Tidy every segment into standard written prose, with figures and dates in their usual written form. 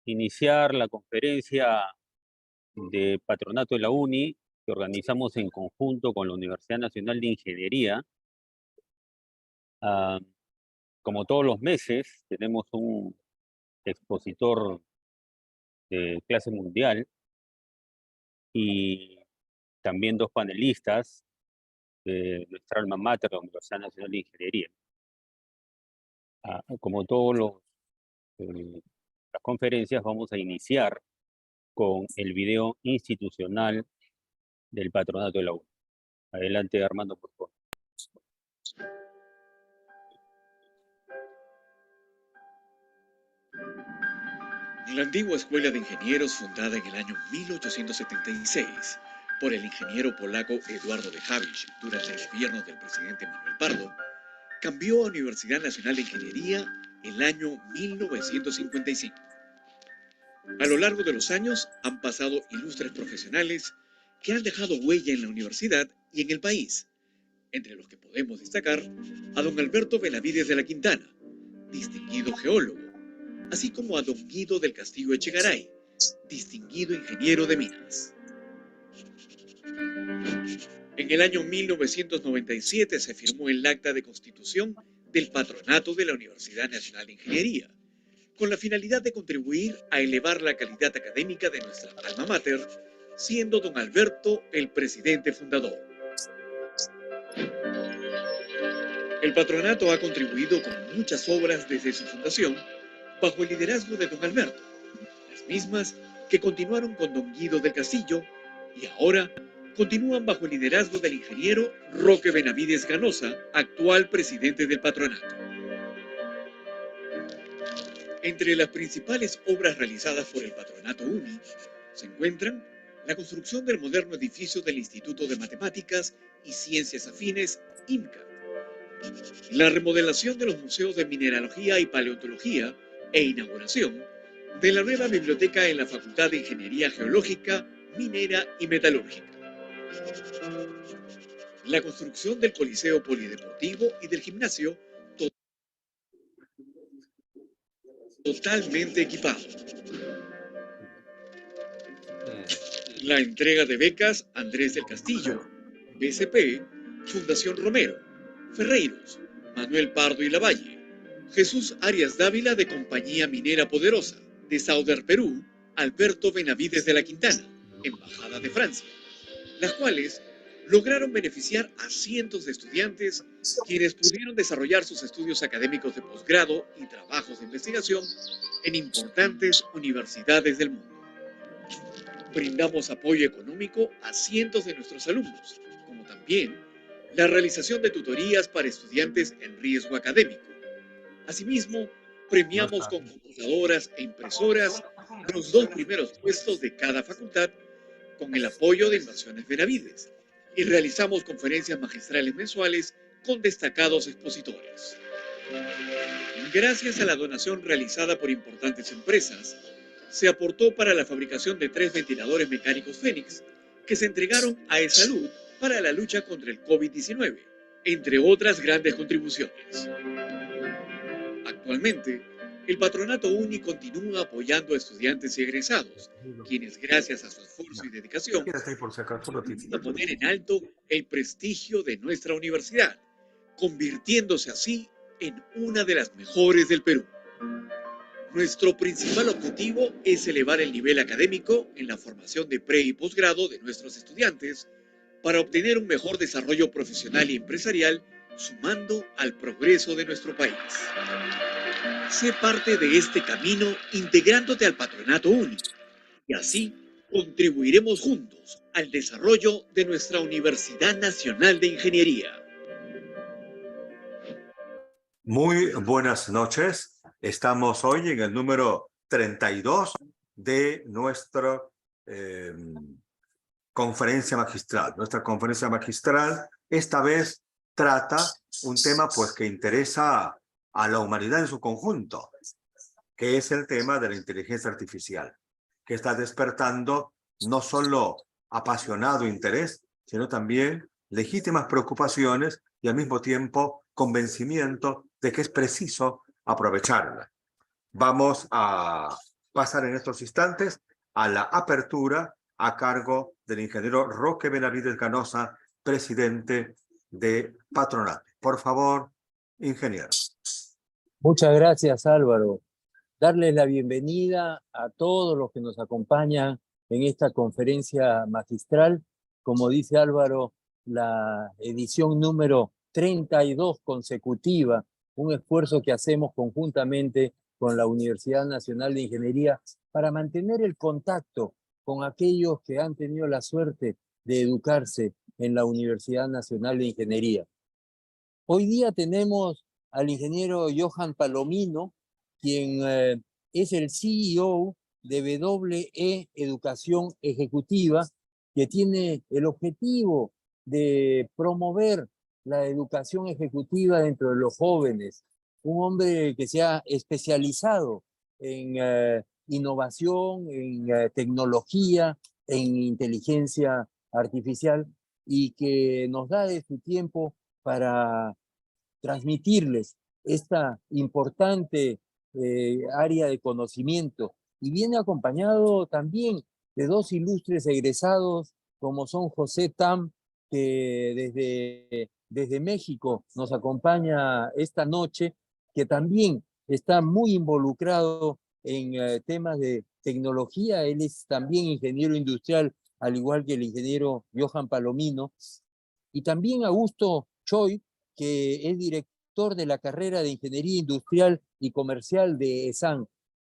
Iniciar la conferencia de patronato de la UNI que organizamos en conjunto con la Universidad Nacional de Ingeniería. Ah, Como todos los meses, tenemos un expositor de clase mundial y también dos panelistas de nuestra alma mater, la Universidad Nacional de Ingeniería. Como todos las conferencias, vamos a iniciar con el video institucional del patronato de la UNI. Adelante, Armando, por favor. La antigua Escuela de Ingenieros, fundada en el año 1876 por el ingeniero polaco Eduardo de Havík durante el gobierno del presidente Manuel Pardo, cambió a Universidad Nacional de Ingeniería el año 1955. A lo largo de los años han pasado ilustres profesionales que han dejado huella en la universidad y en el país, entre los que podemos destacar a don Alberto Benavides de la Quintana, distinguido geólogo, así como a don Guido del Castillo Echegaray, distinguido ingeniero de minas. En el año 1997 se firmó el acta de constitución del patronato de la Universidad Nacional de Ingeniería, con la finalidad de contribuir a elevar la calidad académica de nuestra alma mater, siendo don Alberto el presidente fundador. El patronato ha contribuido con muchas obras desde su fundación, bajo el liderazgo de don Alberto, las mismas que continuaron con don Guido del Castillo y ahora continúan bajo el liderazgo del ingeniero Roque Benavides Ganosa, actual presidente del patronato. Entre las principales obras realizadas por el patronato UNI se encuentran la construcción del moderno edificio del Instituto de Matemáticas y Ciencias Afines, INCA, la remodelación de los museos de mineralogía y paleontología e inauguración de la nueva biblioteca en la Facultad de Ingeniería Geológica, Minera y Metalúrgica. La construcción del Coliseo Polideportivo y del gimnasio totalmente equipado. La entrega de becas Andrés del Castillo, BCP, Fundación Romero, Ferreiros, Manuel Pardo y Lavalle, Jesús Arias Dávila de Compañía Minera Poderosa, de Sauder, Perú, Alberto Benavides de la Quintana, Embajada de Francia, las cuales lograron beneficiar a cientos de estudiantes quienes pudieron desarrollar sus estudios académicos de posgrado y trabajos de investigación en importantes universidades del mundo. Brindamos apoyo económico a cientos de nuestros alumnos, como también la realización de tutorías para estudiantes en riesgo académico. Asimismo, premiamos con computadoras e impresoras los 2 primeros puestos de cada facultad con el apoyo de Inversiones Benavides y realizamos conferencias magistrales mensuales con destacados expositores. Gracias a la donación realizada por importantes empresas, se aportó para la fabricación de 3 ventiladores mecánicos Fénix que se entregaron a eSalud para la lucha contra el COVID-19, entre otras grandes contribuciones. Actualmente, el Patronato UNI continúa apoyando a estudiantes y egresados, quienes gracias a su esfuerzo y dedicación van a poner en alto el prestigio de nuestra universidad, convirtiéndose así en una de las mejores del Perú. Nuestro principal objetivo es elevar el nivel académico en la formación de pre- y posgrado de nuestros estudiantes para obtener un mejor desarrollo profesional y empresarial, sumando al progreso de nuestro país. Sé parte de este camino integrándote al Patronato UNI y así contribuiremos juntos al desarrollo de nuestra Universidad Nacional de Ingeniería. Muy buenas noches. Estamos hoy en el número 32 de nuestra conferencia magistral. Nuestra conferencia magistral esta vez trata un tema pues que interesa a la humanidad en su conjunto, que es el tema de la inteligencia artificial, que está despertando no solo apasionado interés, sino también legítimas preocupaciones y al mismo tiempo convencimiento de que es preciso aprovecharla. Vamos a pasar en estos instantes a la apertura a cargo del ingeniero Roque Benavides Ganosa, presidente de Patronato. Por favor, ingeniero. Muchas gracias, Álvaro. Darles la bienvenida a todos los que nos acompañan en esta conferencia magistral. Como dice Álvaro, la edición número 32 consecutiva, un esfuerzo que hacemos conjuntamente con la Universidad Nacional de Ingeniería para mantener el contacto con aquellos que han tenido la suerte de educarse en la Universidad Nacional de Ingeniería. Hoy día tenemos al ingeniero Johan Palomino, quien es el CEO de WE Educación Ejecutiva, que tiene el objetivo de promover la educación ejecutiva dentro de los jóvenes. Un hombre que se ha especializado en innovación, en tecnología, en inteligencia artificial, y que nos da de su tiempo para transmitirles esta importante área de conocimiento. Y viene acompañado también de dos ilustres egresados, como son José Tam, que desde México nos acompaña esta noche, que también está muy involucrado en temas de tecnología. Él es también ingeniero industrial, al igual que el ingeniero Johan Palomino. Y también Augusto Choi, que es director de la carrera de Ingeniería Industrial y Comercial de ESAN.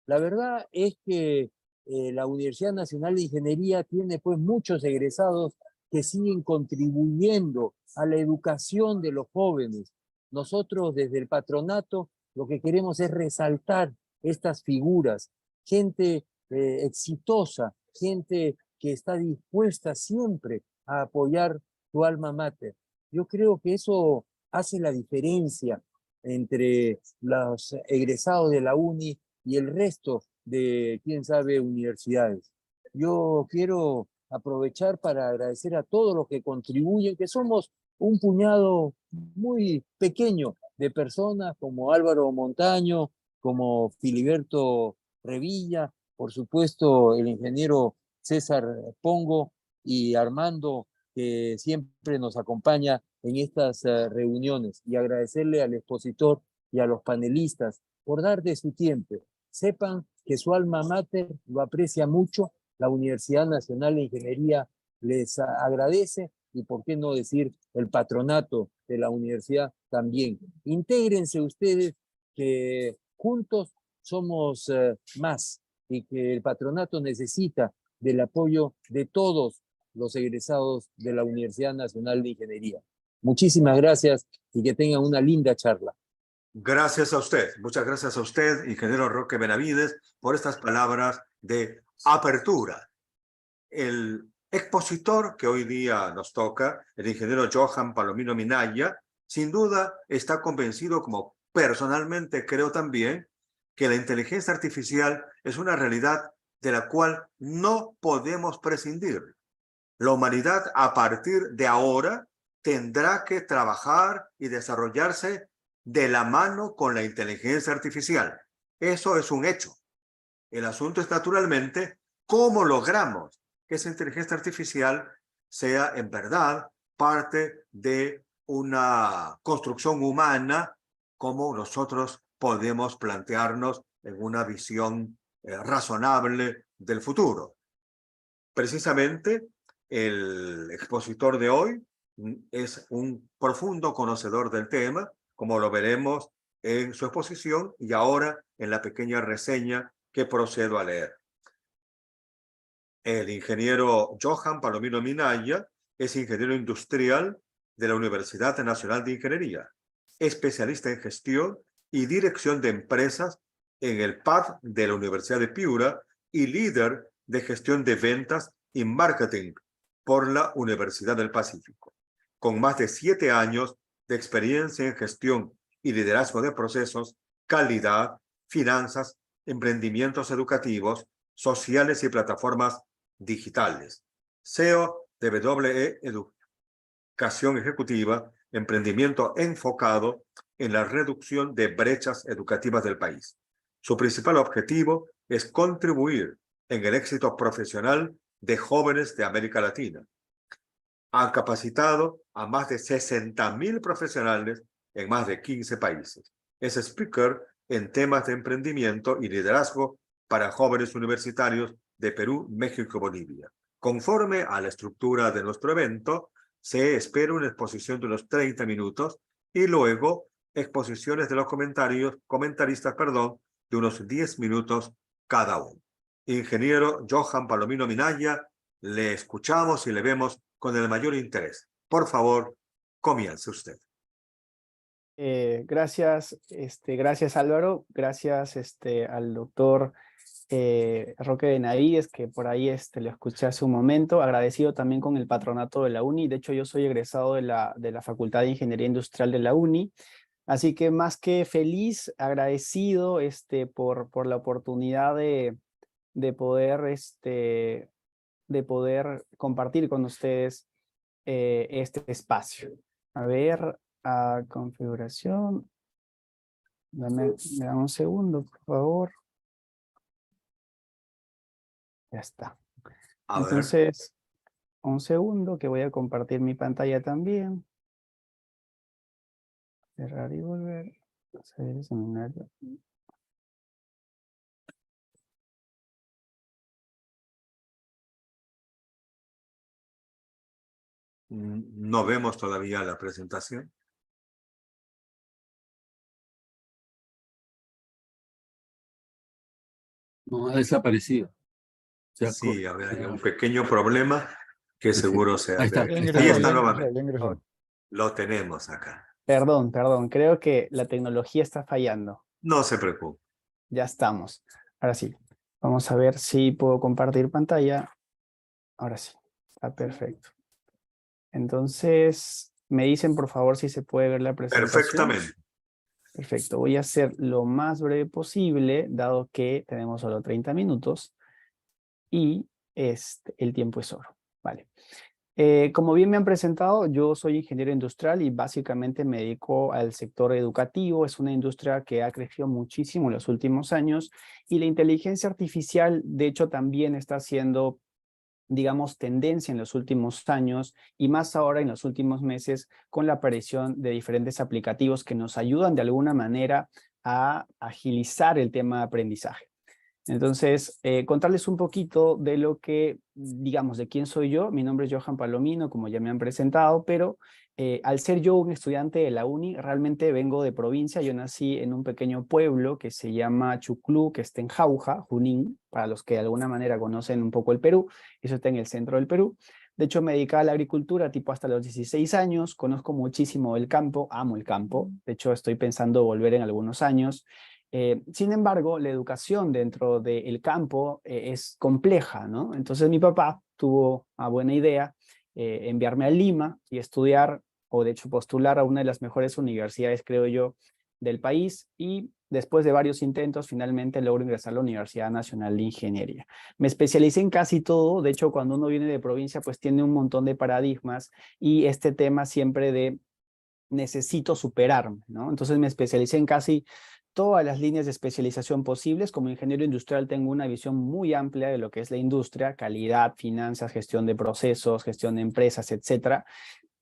La verdad es que la Universidad Nacional de Ingeniería tiene pues muchos egresados que siguen contribuyendo a la educación de los jóvenes. Nosotros desde el patronato lo que queremos es resaltar estas figuras, gente exitosa, gente que está dispuesta siempre a apoyar tu alma mater. Yo creo que eso hace la diferencia entre los egresados de la UNI y el resto de, quién sabe, universidades. Yo quiero aprovechar para agradecer a todos los que contribuyen, que somos un puñado muy pequeño de personas, como Álvaro Montaño, como Filiberto Revilla, por supuesto el ingeniero César Pongo y Armando, que siempre nos acompaña en estas reuniones, y agradecerle al expositor y a los panelistas por dar de su tiempo. Sepan que su alma mater lo aprecia mucho, la Universidad Nacional de Ingeniería les agradece, y por qué no decir el patronato de la universidad también. Intégrense ustedes, que juntos somos más, y que el patronato necesita del apoyo de todos los egresados de la Universidad Nacional de Ingeniería. Muchísimas gracias y que tengan una linda charla. Gracias a usted. Muchas gracias a usted, ingeniero Roque Benavides, por estas palabras de apertura. El expositor que hoy día nos toca, el ingeniero Johan Palomino Minaya, sin duda está convencido, como personalmente creo también, que la inteligencia artificial es una realidad de la cual no podemos prescindir. La humanidad, a partir de ahora, tendrá que trabajar y desarrollarse de la mano con la inteligencia artificial. Eso es un hecho. El asunto es, naturalmente, cómo logramos que esa inteligencia artificial sea en verdad parte de una construcción humana, como nosotros podemos plantearnos en una visión razonable del futuro. Precisamente, el expositor de hoy es un profundo conocedor del tema, como lo veremos en su exposición y ahora en la pequeña reseña que procedo a leer. El ingeniero Johan Palomino Minaya es ingeniero industrial de la Universidad Nacional de Ingeniería, especialista en gestión y dirección de empresas en el PAD de la Universidad de Piura y líder de gestión de ventas y marketing por la Universidad del Pacífico. Con más de 7 años de experiencia en gestión y liderazgo de procesos, calidad, finanzas, emprendimientos educativos, sociales y plataformas digitales. CEO de WE Educación Ejecutiva, emprendimiento enfocado en la reducción de brechas educativas del país. Su principal objetivo es contribuir en el éxito profesional de jóvenes de América Latina. Han capacitado a más de 60.000 profesionales en más de 15 países. Es speaker en temas de emprendimiento y liderazgo para jóvenes universitarios de Perú, México y Bolivia. Conforme a la estructura de nuestro evento, se espera una exposición de unos 30 minutos y luego exposiciones de los comentaristas, de unos 10 minutos cada uno. Ingeniero Johan Palomino Minaya, le escuchamos y le vemos con el mayor interés. Por favor, comience usted. Gracias, gracias Álvaro, gracias al doctor Roque Benavides, que por ahí lo escuché hace un momento, agradecido también con el patronato de la UNI. De hecho, yo soy egresado de la Facultad de Ingeniería Industrial de la UNI, así que más que feliz, agradecido por la oportunidad de poder compartir con ustedes este espacio. A ver, configuración. Me dan un segundo, por favor. Ya está. Entonces, un segundo que voy a compartir mi pantalla también. Cerrar y volver. Hacer el seminario. No vemos todavía la presentación. No, ha desaparecido. Sí, a ver, hay un pequeño problema que seguro se Ahí está. Ahí está nuevamente. Lo tenemos acá. Perdón, creo que la tecnología está fallando. No se preocupe. Ya estamos. Ahora sí. Vamos a ver si puedo compartir pantalla. Ahora sí. Está perfecto. Entonces, me dicen por favor si se puede ver la presentación. Perfectamente. Perfecto. Voy a hacer lo más breve posible, dado que tenemos solo 30 minutos y el tiempo es oro. Vale. Como bien me han presentado, yo soy ingeniero industrial y básicamente me dedico al sector educativo. Es una industria que ha crecido muchísimo en los últimos años y la inteligencia artificial, de hecho, también está haciendo, digamos, tendencia en los últimos años y más ahora en los últimos meses con la aparición de diferentes aplicativos que nos ayudan de alguna manera a agilizar el tema de aprendizaje. Entonces, contarles un poquito de lo que, digamos, de quién soy yo. Mi nombre es Johan Palomino, como ya me han presentado, pero al ser yo un estudiante de la UNI, realmente vengo de provincia. Yo nací en un pequeño pueblo que se llama Chuclú, que está en Jauja, Junín, para los que de alguna manera conocen un poco el Perú. Eso está en el centro del Perú. De hecho, me dedicaba a la agricultura tipo hasta los 16 años. Conozco muchísimo el campo, amo el campo. De hecho, estoy pensando volver en algunos años. Sin embargo, la educación dentro del campo es compleja, ¿no? Entonces mi papá tuvo a buena idea enviarme a Lima y estudiar, o de hecho postular a una de las mejores universidades, creo yo, del país, y después de varios intentos, finalmente logro ingresar a la Universidad Nacional de Ingeniería. Me especialicé en casi todo. De hecho, cuando uno viene de provincia, pues tiene un montón de paradigmas, y este tema siempre de necesito superarme, ¿no? Entonces me especialicé en casi todas las líneas de especialización posibles. Como ingeniero industrial tengo una visión muy amplia de lo que es la industria, calidad, finanzas, gestión de procesos, gestión de empresas, etcétera.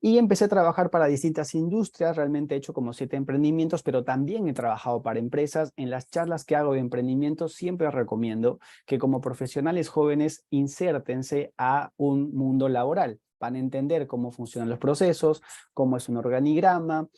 Y empecé a trabajar para distintas industrias. Realmente he hecho como 7 emprendimientos, pero también he trabajado para empresas. En las charlas que hago de emprendimiento siempre recomiendo que como profesionales jóvenes insértense a un mundo laboral. Van a entender cómo funcionan los procesos, cómo es un organigrama,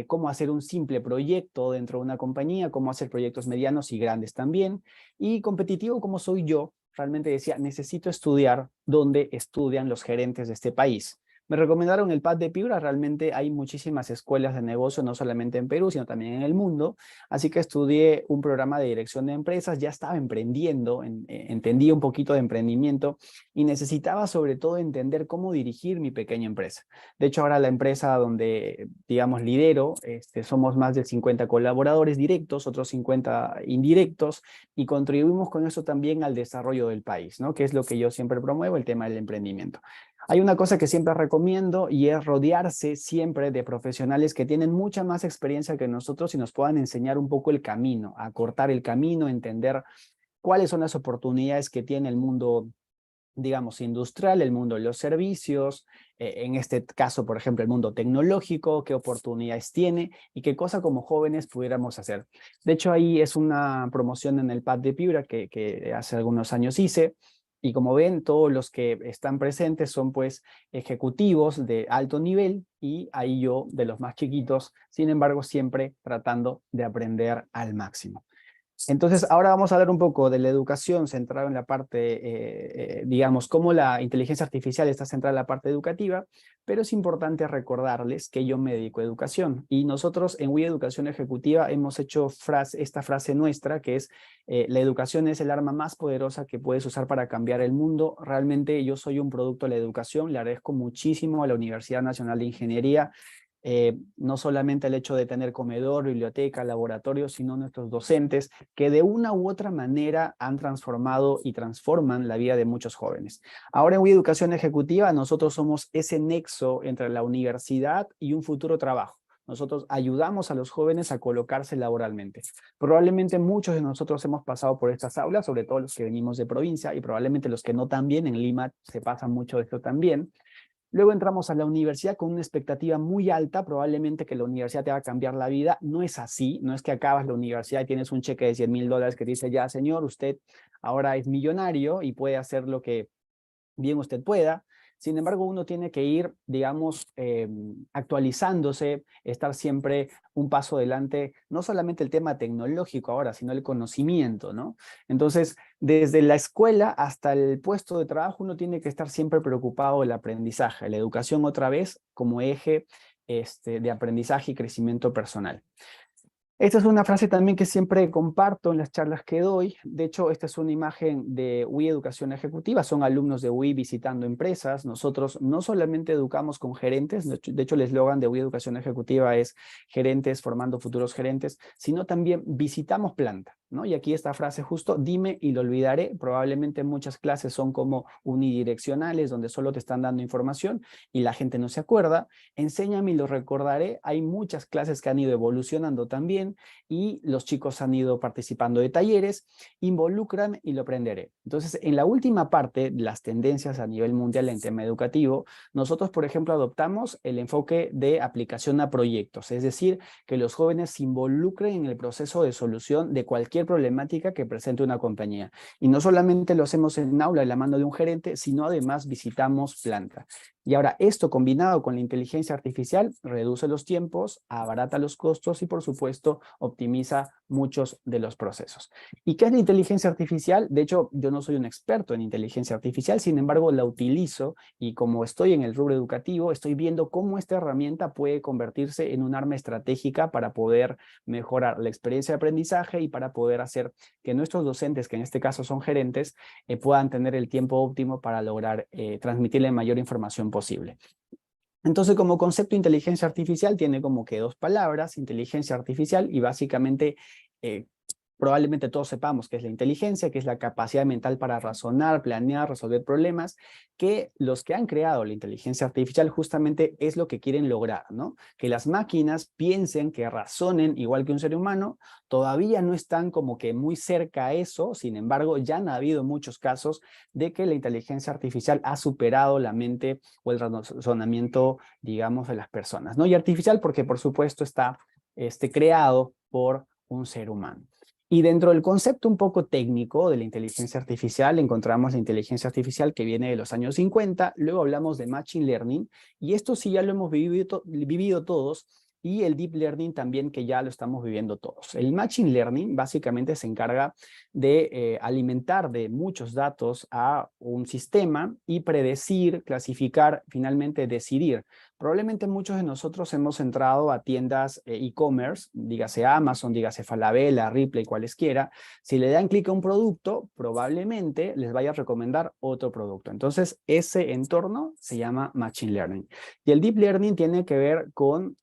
cómo hacer un simple proyecto dentro de una compañía, cómo hacer proyectos medianos y grandes también. Y competitivo como soy yo, realmente decía, necesito estudiar donde estudian los gerentes de este país. Me recomendaron el PAD de Piura. Realmente hay muchísimas escuelas de negocio, no solamente en Perú, sino también en el mundo. Así que estudié un programa de dirección de empresas, ya estaba emprendiendo, entendí un poquito de emprendimiento y necesitaba sobre todo entender cómo dirigir mi pequeña empresa. De hecho, ahora la empresa donde, digamos, lidero, somos más de 50 colaboradores directos, otros 50 indirectos, y contribuimos con eso también al desarrollo del país, ¿no? Que es lo que yo siempre promuevo, el tema del emprendimiento. Hay una cosa que siempre recomiendo y es rodearse siempre de profesionales que tienen mucha más experiencia que nosotros y nos puedan enseñar un poco el camino, a cortar el camino, entender cuáles son las oportunidades que tiene el mundo, digamos, industrial, el mundo de los servicios, en este caso, por ejemplo, el mundo tecnológico, qué oportunidades tiene y qué cosa como jóvenes pudiéramos hacer. De hecho, ahí es una promoción en el PAD de Piura que hace algunos años hice. Y como ven, todos los que están presentes son pues ejecutivos de alto nivel y ahí yo de los más chiquitos, sin embargo, siempre tratando de aprender al máximo. Entonces, ahora vamos a hablar un poco de la educación centrada en la parte, digamos, cómo la inteligencia artificial está centrada en la parte educativa, pero es importante recordarles que yo me dedico a educación y nosotros en WI Educación Ejecutiva hemos hecho esta frase nuestra que es la educación es el arma más poderosa que puedes usar para cambiar el mundo. Realmente yo soy un producto de la educación, le agradezco muchísimo a la Universidad Nacional de Ingeniería, no solamente el hecho de tener comedor, biblioteca, laboratorio, sino nuestros docentes que de una u otra manera han transformado y transforman la vida de muchos jóvenes. Ahora en WI Educación Ejecutiva nosotros somos ese nexo entre la universidad y un futuro trabajo. Nosotros ayudamos a los jóvenes a colocarse laboralmente. Probablemente muchos de nosotros hemos pasado por estas aulas, sobre todo los que venimos de provincia y probablemente los que no también, en Lima se pasa mucho de esto también. Luego entramos a la universidad con una expectativa muy alta, probablemente que la universidad te va a cambiar la vida. No es así, no es que acabas la universidad y tienes un cheque de $100,000 que dice, ya señor, usted ahora es millonario y puede hacer lo que bien usted pueda. Sin embargo, uno tiene que ir, digamos, actualizándose, estar siempre un paso adelante, no solamente el tema tecnológico ahora, sino el conocimiento, ¿no? Entonces, desde la escuela hasta el puesto de trabajo, uno tiene que estar siempre preocupado del aprendizaje, la educación otra vez como eje de aprendizaje y crecimiento personal. Esta es una frase también que siempre comparto en las charlas que doy. De hecho, esta es una imagen de WI Educación Ejecutiva. Son alumnos de WI visitando empresas. Nosotros no solamente educamos con gerentes, de hecho el eslogan de WI Educación Ejecutiva es gerentes formando futuros gerentes, sino también visitamos planta, ¿no? Y aquí esta frase justo, dime y lo olvidaré. Probablemente muchas clases son como unidireccionales, donde solo te están dando información y la gente no se acuerda. Enséñame y lo recordaré. Hay muchas clases que han ido evolucionando también y los chicos han ido participando de talleres, involucran y lo aprenderé. Entonces, en la última parte, las tendencias a nivel mundial en tema educativo, nosotros, por ejemplo, adoptamos el enfoque de aplicación a proyectos, es decir, que los jóvenes se involucren en el proceso de solución de cualquier problemática que presente una compañía. Y no solamente lo hacemos en aula de la mano de un gerente, sino además visitamos planta. Y ahora, esto combinado con la inteligencia artificial reduce los tiempos, abarata los costos y, por supuesto, optimiza muchos de los procesos. ¿Y qué es la inteligencia artificial? De hecho, yo no soy un experto en inteligencia artificial, sin embargo, la utilizo y como estoy en el rubro educativo, estoy viendo cómo esta herramienta puede convertirse en un arma estratégica para poder mejorar la experiencia de aprendizaje y para poder hacer que nuestros docentes, que en este caso son gerentes, puedan tener el tiempo óptimo para lograr transmitirle mayor información posible. Entonces, como concepto, inteligencia artificial tiene como que dos palabras, inteligencia artificial, y básicamente probablemente todos sepamos qué es la inteligencia, que es la capacidad mental para razonar, planear, resolver problemas, que los que han creado la inteligencia artificial justamente es lo que quieren lograr, ¿no? Que las máquinas piensen, que razonen igual que un ser humano. Todavía no están como que muy cerca a eso, sin embargo, ya han habido muchos casos de que la inteligencia artificial ha superado la mente o el razonamiento, digamos, de las personas, ¿no? Y artificial porque, por supuesto, está creado por un ser humano. Y dentro del concepto un poco técnico de la inteligencia artificial, encontramos la inteligencia artificial que viene de los años 50, luego hablamos de Machine Learning, y esto sí ya lo hemos vivido todos, y el Deep Learning también, que ya lo estamos viviendo todos. El Machine Learning básicamente se encarga de alimentar de muchos datos a un sistema y predecir, clasificar, finalmente decidir. Probablemente muchos de nosotros hemos entrado a tiendas e-commerce, dígase Amazon, dígase Falabella, Ripley, cualesquiera. Si le dan clic a un producto, probablemente les vaya a recomendar otro producto. Entonces, ese entorno se llama Machine Learning. Y el Deep Learning tiene que ver con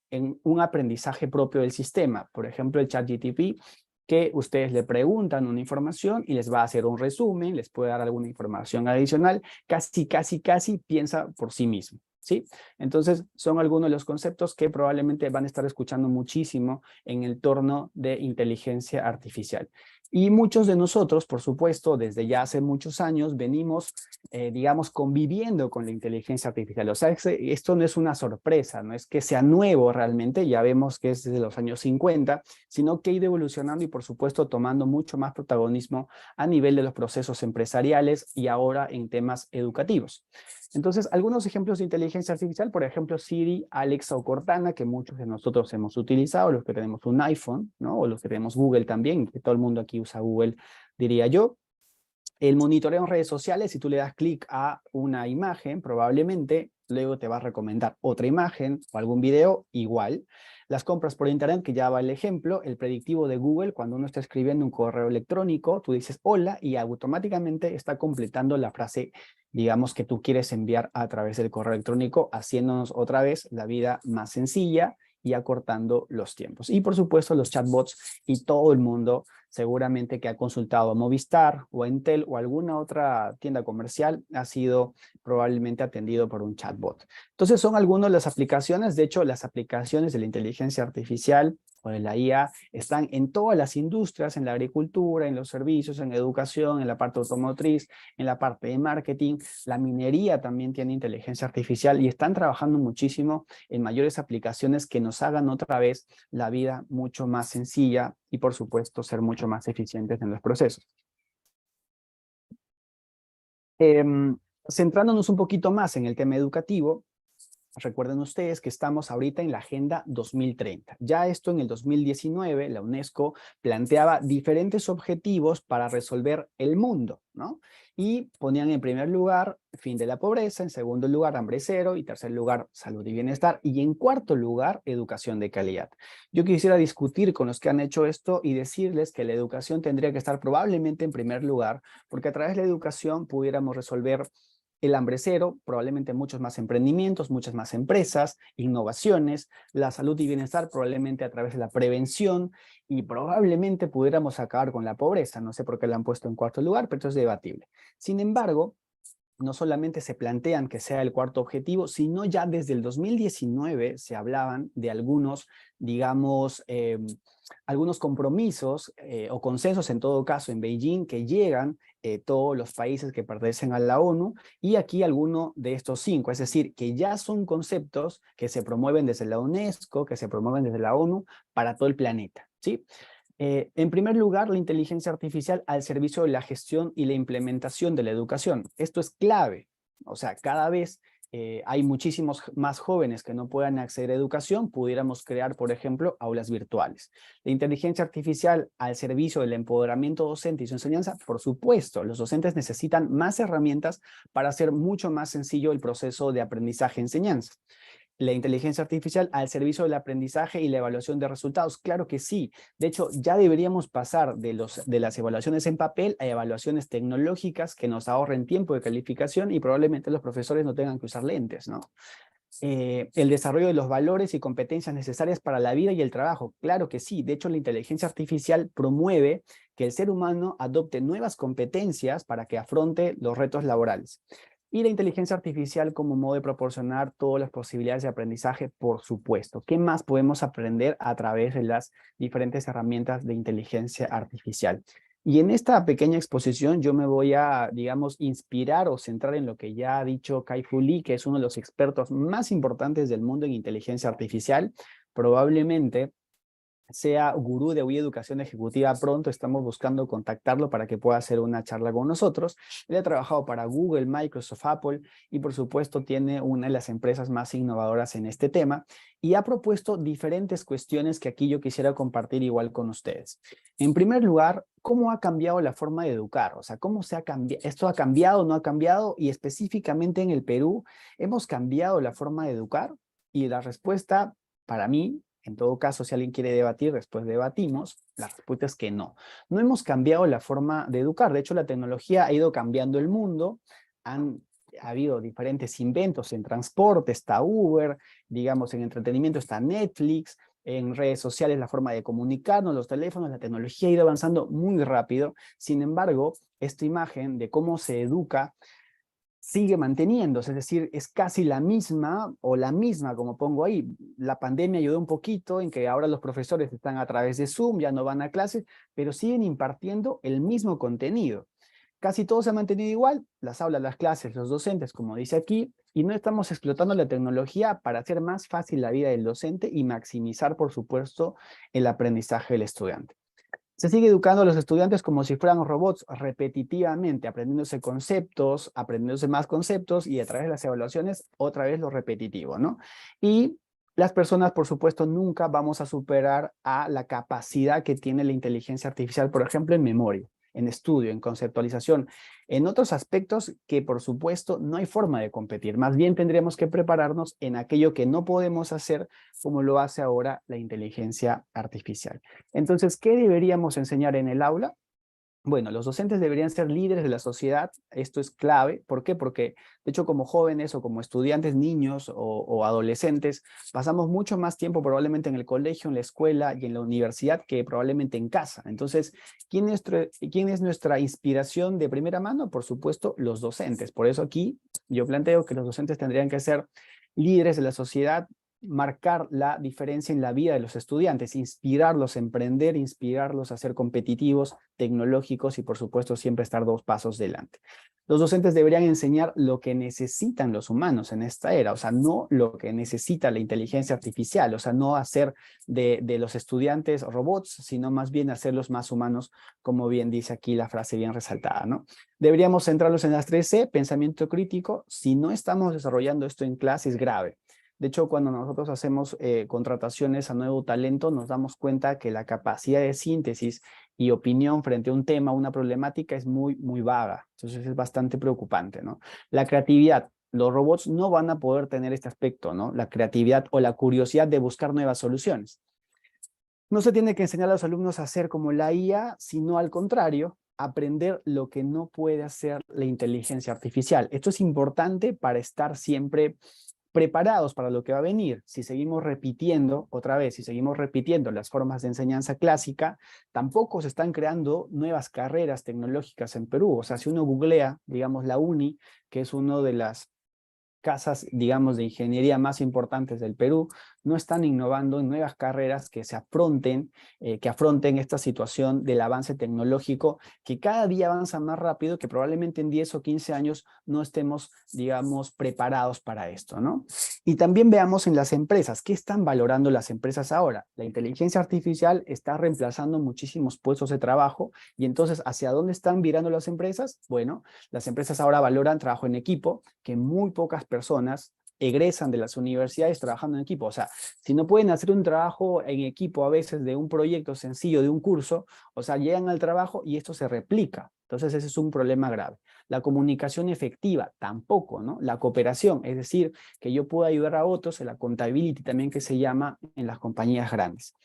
un aprendizaje propio del sistema. Por ejemplo, el ChatGPT que ustedes le preguntan una información y les va a hacer un resumen, les puede dar alguna información adicional, casi piensa por sí mismo, ¿sí? Entonces, son algunos de los conceptos que probablemente van a estar escuchando muchísimo en el torno de inteligencia artificial. Y muchos de nosotros, por supuesto, desde ya hace muchos años, venimos, digamos, conviviendo con la inteligencia artificial. O sea, esto no es una sorpresa, no es que sea nuevo realmente, ya vemos que es desde los años 50, sino que ha ido evolucionando y, por supuesto, tomando mucho más protagonismo a nivel de los procesos empresariales y ahora en temas educativos. Entonces, algunos ejemplos de inteligencia artificial, por ejemplo, Siri, Alexa o Cortana, que muchos de nosotros hemos utilizado, los que tenemos un iPhone, ¿no? O los que tenemos Google también, que todo el mundo aquí usa Google, diría yo. El monitoreo en redes sociales, si tú le das clic a una imagen, probablemente luego te va a recomendar otra imagen o algún video igual. Las compras por internet, que ya va el ejemplo, el predictivo de Google, cuando uno está escribiendo un correo electrónico, tú dices hola y automáticamente está completando la frase, digamos, que tú quieres enviar a través del correo electrónico, haciéndonos otra vez la vida más sencilla y acortando los tiempos. Y por supuesto los chatbots y todo el mundo seguramente que ha consultado a Movistar o a Entel o alguna otra tienda comercial ha sido probablemente atendido por un chatbot. Entonces son algunas de las aplicaciones, de hecho las aplicaciones de la inteligencia artificial o de la IA están en todas las industrias, en la agricultura, en los servicios, en educación, en la parte automotriz, en la parte de marketing. La minería también tiene inteligencia artificial y están trabajando muchísimo en mayores aplicaciones que nos hagan otra vez la vida mucho más sencilla y, por supuesto, ser mucho más eficientes en los procesos. Centrándonos un poquito más en el tema educativo, recuerden ustedes que estamos ahorita en la Agenda 2030. Ya esto en el 2019, la UNESCO planteaba diferentes objetivos para resolver el mundo, ¿no? Y ponían en primer lugar fin de la pobreza, en segundo lugar hambre cero, y tercer lugar salud y bienestar, y en cuarto lugar educación de calidad. Yo quisiera discutir con los que han hecho esto y decirles que la educación tendría que estar probablemente en primer lugar, porque a través de la educación pudiéramos resolver el hambre cero, probablemente muchos más emprendimientos, muchas más empresas, innovaciones, la salud y bienestar probablemente a través de la prevención y probablemente pudiéramos acabar con la pobreza. No sé por qué la han puesto en cuarto lugar, pero esto es debatible. Sin embargo, no solamente se plantean que sea el cuarto objetivo, sino ya desde el 2019 se hablaban de algunos, digamos, algunos compromisos o consensos en todo caso en Beijing que llegan todos los países que pertenecen a la ONU y aquí alguno de estos 5, es decir, que ya son conceptos que se promueven desde la UNESCO, que se promueven desde la ONU para todo el planeta, ¿sí? En primer lugar, la inteligencia artificial al servicio de la gestión y la implementación de la educación. Esto es clave. O sea, cada vez hay muchísimos más jóvenes que no puedan acceder a educación, pudiéramos crear, por ejemplo, aulas virtuales. La inteligencia artificial al servicio del empoderamiento docente y su enseñanza, por supuesto, los docentes necesitan más herramientas para hacer mucho más sencillo el proceso de aprendizaje-enseñanza. La inteligencia artificial al servicio del aprendizaje y la evaluación de resultados. Claro que sí. De hecho, ya deberíamos pasar de las evaluaciones en papel a evaluaciones tecnológicas que nos ahorren tiempo de calificación y probablemente los profesores no tengan que usar lentes, ¿no? El desarrollo de los valores y competencias necesarias para la vida y el trabajo. Claro que sí. De hecho, la inteligencia artificial promueve que el ser humano adopte nuevas competencias para que afronte los retos laborales. Y la inteligencia artificial como modo de proporcionar todas las posibilidades de aprendizaje, por supuesto. ¿Qué más podemos aprender a través de las diferentes herramientas de inteligencia artificial? Y en esta pequeña exposición yo me voy a, digamos, inspirar o centrar en lo que ya ha dicho Kai-Fu Lee, que es uno de los expertos más importantes del mundo en inteligencia artificial. Probablemente sea gurú de UI Educación Ejecutiva pronto, estamos buscando contactarlo para que pueda hacer una charla con nosotros. Él ha trabajado para Google, Microsoft, Apple y por supuesto tiene una de las empresas más innovadoras en este tema y ha propuesto diferentes cuestiones que aquí yo quisiera compartir igual con ustedes. En primer lugar, ¿cómo ha cambiado la forma de educar? O sea, ¿cómo se ha cambiado? ¿Esto ha cambiado, no ha cambiado? Y específicamente en el Perú, ¿hemos cambiado la forma de educar? Y la respuesta, para mí, en todo caso, si alguien quiere debatir, después debatimos. La respuesta es que no. No hemos cambiado la forma de educar. De hecho, la tecnología ha ido cambiando el mundo. Ha habido diferentes inventos en transporte, está Uber, digamos, en entretenimiento está Netflix, en redes sociales, la forma de comunicarnos, los teléfonos, la tecnología ha ido avanzando muy rápido. Sin embargo, esta imagen de cómo se educa sigue manteniéndose, es decir, es casi la misma, o la misma, como pongo ahí. La pandemia ayudó un poquito en que ahora los profesores están a través de Zoom, ya no van a clases, pero siguen impartiendo el mismo contenido. Casi todo se ha mantenido igual, las aulas, las clases, los docentes, como dice aquí, y no estamos explotando la tecnología para hacer más fácil la vida del docente y maximizar, por supuesto, el aprendizaje del estudiante. Se sigue educando a los estudiantes como si fueran robots repetitivamente, aprendiéndose conceptos, aprendiéndose más conceptos y a través de las evaluaciones otra vez lo repetitivo, ¿no? Y las personas, por supuesto, nunca vamos a superar a la capacidad que tiene la inteligencia artificial, por ejemplo, en memoria, en estudio, en conceptualización, en otros aspectos que, por supuesto, no hay forma de competir. Más bien tendríamos que prepararnos en aquello que no podemos hacer como lo hace ahora la inteligencia artificial. Entonces, ¿qué deberíamos enseñar en el aula? Bueno, los docentes deberían ser líderes de la sociedad, esto es clave. ¿Por qué? Porque, de hecho, como jóvenes o como estudiantes, niños o adolescentes, pasamos mucho más tiempo probablemente en el colegio, en la escuela y en la universidad que probablemente en casa. Entonces, ¿quién es nuestra inspiración de primera mano? Por supuesto, los docentes. Por eso aquí yo planteo que los docentes tendrían que ser líderes de la sociedad, marcar la diferencia en la vida de los estudiantes, inspirarlos a emprender, inspirarlos a ser competitivos, tecnológicos y por supuesto siempre estar 2 pasos delante. Los docentes deberían enseñar lo que necesitan los humanos en esta era, o sea, no lo que necesita la inteligencia artificial, o sea, no hacer de los estudiantes robots, sino más bien hacerlos más humanos, como bien dice aquí la frase bien resaltada, ¿no? Deberíamos centrarlos en las 3C, pensamiento crítico. Si no estamos desarrollando esto en clase es grave. De hecho, cuando nosotros hacemos contrataciones a nuevo talento, nos damos cuenta que la capacidad de síntesis y opinión frente a un tema, una problemática, es muy, muy vaga. Entonces es bastante preocupante, ¿no? La creatividad. Los robots no van a poder tener este aspecto, ¿no? La creatividad o la curiosidad de buscar nuevas soluciones. No se tiene que enseñar a los alumnos a hacer como la IA, sino al contrario, aprender lo que no puede hacer la inteligencia artificial. Esto es importante para estar siempre preparados para lo que va a venir. Si seguimos repitiendo, otra vez, si seguimos repitiendo las formas de enseñanza clásica, tampoco se están creando nuevas carreras tecnológicas en Perú. O sea, si uno googlea, digamos, la UNI, que es una de las casas, digamos, de ingeniería más importantes del Perú, no están innovando en nuevas carreras que se afronten, que afronten esta situación del avance tecnológico, que cada día avanza más rápido, que probablemente en 10 o 15 años no estemos, digamos, preparados para esto, ¿no? Y también veamos en las empresas, ¿qué están valorando las empresas ahora? La inteligencia artificial está reemplazando muchísimos puestos de trabajo, y entonces, ¿hacia dónde están virando las empresas? Bueno, las empresas ahora valoran trabajo en equipo, que muy pocas personas egresan de las universidades trabajando en equipo. O sea, si no pueden hacer un trabajo en equipo a veces de un proyecto sencillo, de un curso, o sea, llegan al trabajo y esto se replica. Entonces ese es un problema grave. La comunicación efectiva, tampoco, ¿no? La cooperación, es decir, que yo pueda ayudar a otros, en la accountability también que se llama en las compañías grandes.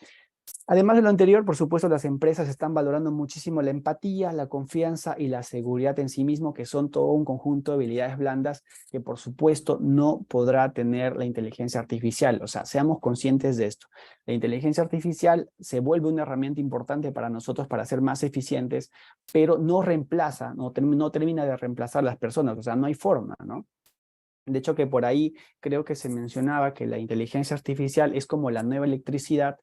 Además de lo anterior, por supuesto, las empresas están valorando muchísimo la empatía, la confianza y la seguridad en sí mismo, que son todo un conjunto de habilidades blandas que, por supuesto, no podrá tener la inteligencia artificial. O sea, seamos conscientes de esto. La inteligencia artificial se vuelve una herramienta importante para nosotros para ser más eficientes, pero no reemplaza, no termina de reemplazar a las personas. O sea, no hay forma, ¿no? De hecho, que por ahí creo que se mencionaba que la inteligencia artificial es como la nueva electricidad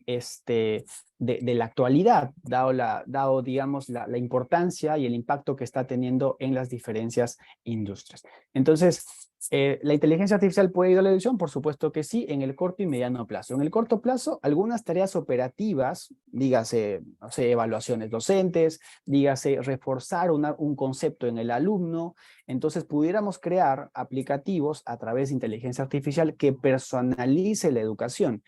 de la actualidad, dado digamos, la importancia y el impacto que está teniendo en las diferentes industrias. Entonces, ¿la inteligencia artificial puede ayudar a la elección? Por supuesto que sí, en el corto y mediano plazo. En el corto plazo, algunas tareas operativas, dígase, no sé, evaluaciones docentes, dígase, reforzar un concepto en el alumno. Entonces, pudiéramos crear aplicativos a través de inteligencia artificial que personalice la educación.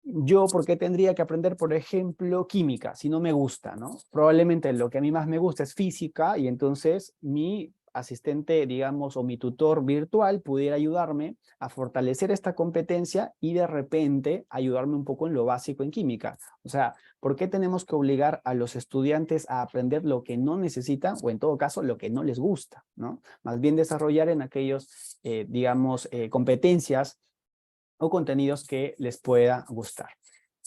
Yo, ¿por qué tendría que aprender, por ejemplo, química, si no me gusta, ¿no? Probablemente lo que a mí más me gusta es física y entonces mi asistente, digamos, o mi tutor virtual pudiera ayudarme a fortalecer esta competencia y de repente ayudarme un poco en lo básico en química. O sea, ¿por qué tenemos que obligar a los estudiantes a aprender lo que no necesitan o en todo caso lo que no les gusta, ¿no? Más bien desarrollar en aquellos, digamos, competencias o contenidos que les pueda gustar.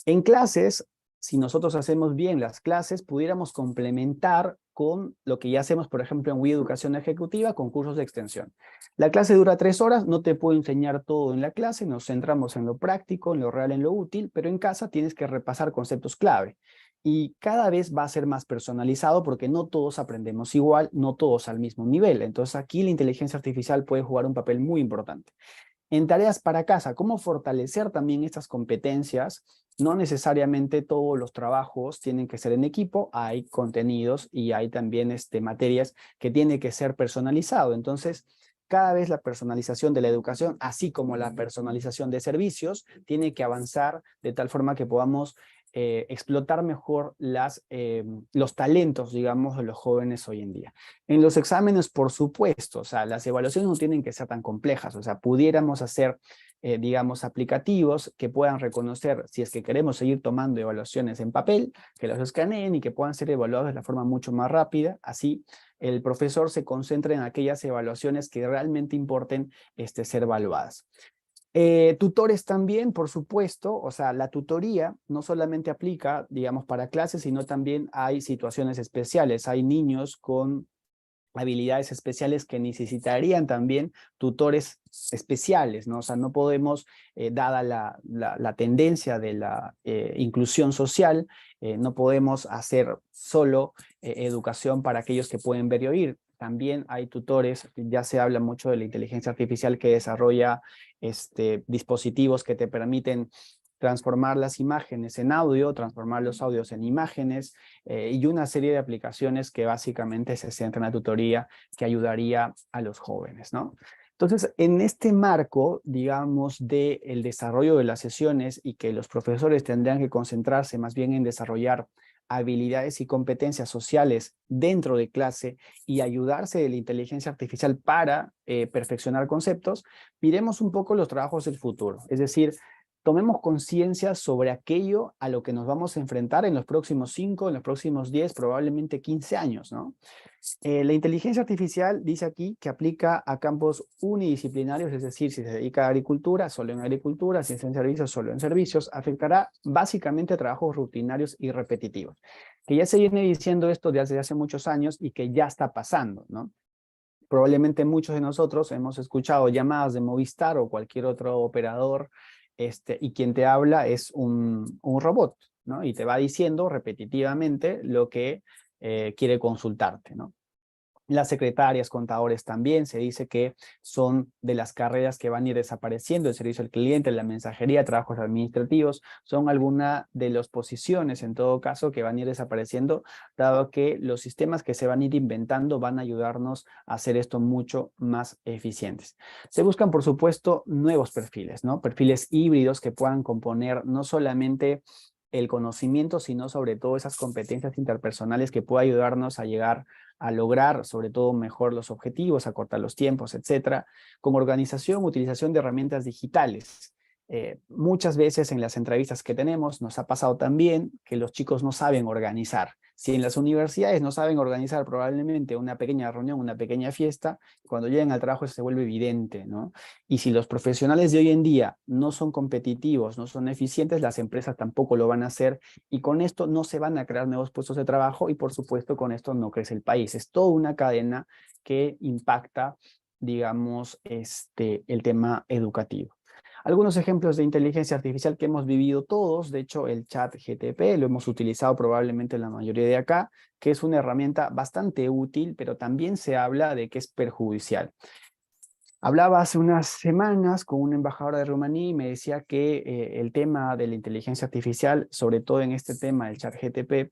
En clases, si nosotros hacemos bien las clases, pudiéramos complementar con lo que ya hacemos, por ejemplo, en Wii Educación Ejecutiva, con cursos de extensión. La clase dura 3 horas, no te puedo enseñar todo en la clase, nos centramos en lo práctico, en lo real, en lo útil, pero en casa tienes que repasar conceptos clave. Y cada vez va a ser más personalizado porque no todos aprendemos igual, no todos al mismo nivel. Entonces aquí la inteligencia artificial puede jugar un papel muy importante. En tareas para casa, ¿cómo fortalecer también estas competencias? No necesariamente todos los trabajos tienen que ser en equipo, hay contenidos y hay también materias que tienen que ser personalizado. Entonces, cada vez la personalización de la educación, así como la personalización de servicios, tiene que avanzar de tal forma que podamos explotar mejor los talentos, digamos, de los jóvenes hoy en día. En los exámenes, por supuesto, o sea, las evaluaciones no tienen que ser tan complejas, o sea, pudiéramos hacer, digamos, aplicativos que puedan reconocer, si es que queremos seguir tomando evaluaciones en papel, que los escaneen y que puedan ser evaluados de la forma mucho más rápida, así el profesor se concentra en aquellas evaluaciones que realmente importen ser evaluadas. Tutores también, por supuesto, o sea, la tutoría no solamente aplica, digamos, para clases, sino también hay situaciones especiales. Hay niños con habilidades especiales que necesitarían también tutores especiales, ¿no? O sea, no podemos, dada la tendencia de la inclusión social, no podemos hacer solo educación para aquellos que pueden ver y oír. También hay tutores, ya se habla mucho de la inteligencia artificial que desarrolla dispositivos que te permiten transformar las imágenes en audio, transformar los audios en imágenes y una serie de aplicaciones que básicamente se centran en la tutoría que ayudaría a los jóvenes, ¿no? Entonces, en este marco, digamos, del desarrollo de las sesiones y que los profesores tendrían que concentrarse más bien en desarrollar habilidades y competencias sociales dentro de clase y ayudarse de la inteligencia artificial para perfeccionar conceptos, miremos un poco los trabajos del futuro. Es decir, tomemos conciencia sobre aquello a lo que nos vamos a enfrentar en los próximos 5, en los próximos 10, probablemente 15 años, ¿no? La inteligencia artificial dice aquí que aplica a campos unidisciplinarios, es decir, si se dedica a agricultura, solo en agricultura, si es en servicios, solo en servicios, afectará básicamente a trabajos rutinarios y repetitivos. Que ya se viene diciendo esto desde hace muchos años y que ya está pasando, ¿no? Probablemente muchos de nosotros hemos escuchado llamadas de Movistar o cualquier otro operador y quien te habla es un robot, ¿no? Y te va diciendo repetitivamente lo que quiere consultarte, ¿no? Las secretarias, contadores también, se dice que son de las carreras que van a ir desapareciendo, el servicio al cliente, la mensajería, trabajos administrativos, son algunas de las posiciones en todo caso que van a ir desapareciendo, dado que los sistemas que se van a ir inventando van a ayudarnos a hacer esto mucho más eficientes. Se buscan, por supuesto, nuevos perfiles, ¿no? Perfiles híbridos que puedan componer no solamente el conocimiento, sino sobre todo esas competencias interpersonales que puedan ayudarnos a llegar a lograr sobre todo mejor los objetivos, a cortar los tiempos, etcétera, con organización, utilización de herramientas digitales. Muchas veces en las entrevistas que tenemos nos ha pasado también que los chicos no saben organizar. Si en las universidades no saben organizar probablemente una pequeña reunión, una pequeña fiesta, cuando llegan al trabajo eso se vuelve evidente, ¿no? Y si los profesionales de hoy en día no son competitivos, no son eficientes, las empresas tampoco lo van a hacer y con esto no se van a crear nuevos puestos de trabajo y por supuesto con esto no crece el país. Es toda una cadena que impacta, digamos, el tema educativo. Algunos ejemplos de inteligencia artificial que hemos vivido todos, de hecho el chat GTP lo hemos utilizado probablemente la mayoría de acá, que es una herramienta bastante útil, pero también se habla de que es perjudicial. Hablaba hace unas semanas con una embajadora de Rumanía y me decía que el tema de la inteligencia artificial, sobre todo en este tema del chat GTP,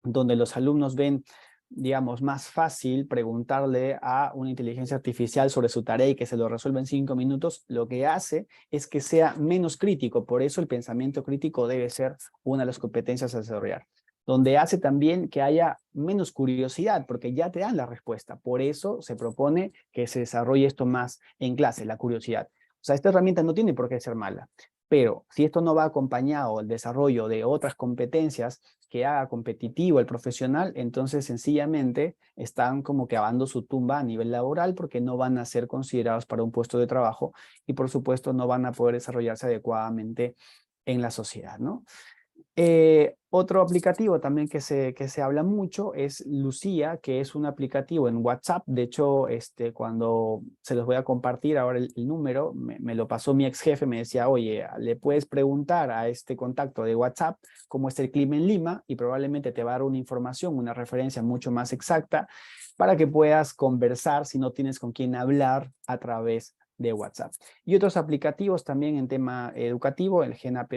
donde los alumnos ven, digamos, más fácil preguntarle a una inteligencia artificial sobre su tarea y que se lo resuelva en 5 minutos, lo que hace es que sea menos crítico. Por eso el pensamiento crítico debe ser una de las competencias a desarrollar. Donde hace también que haya menos curiosidad, porque ya te dan la respuesta. Por eso se propone que se desarrolle esto más en clase, la curiosidad. O sea, esta herramienta no tiene por qué ser mala. Pero si esto no va acompañado del desarrollo de otras competencias que haga competitivo el profesional, entonces sencillamente están como que cavando su tumba a nivel laboral porque no van a ser considerados para un puesto de trabajo y por supuesto no van a poder desarrollarse adecuadamente en la sociedad, ¿no? Otro aplicativo también que se habla mucho es Lucía, que es un aplicativo en WhatsApp. De hecho, cuando se los voy a compartir ahora el número, me lo pasó mi ex jefe, me decía, oye, le puedes preguntar a este contacto de WhatsApp cómo está el clima en Lima y probablemente te va a dar una información, una referencia mucho más exacta para que puedas conversar si no tienes con quién hablar a través de WhatsApp. Y otros aplicativos también en tema educativo, el GenApp,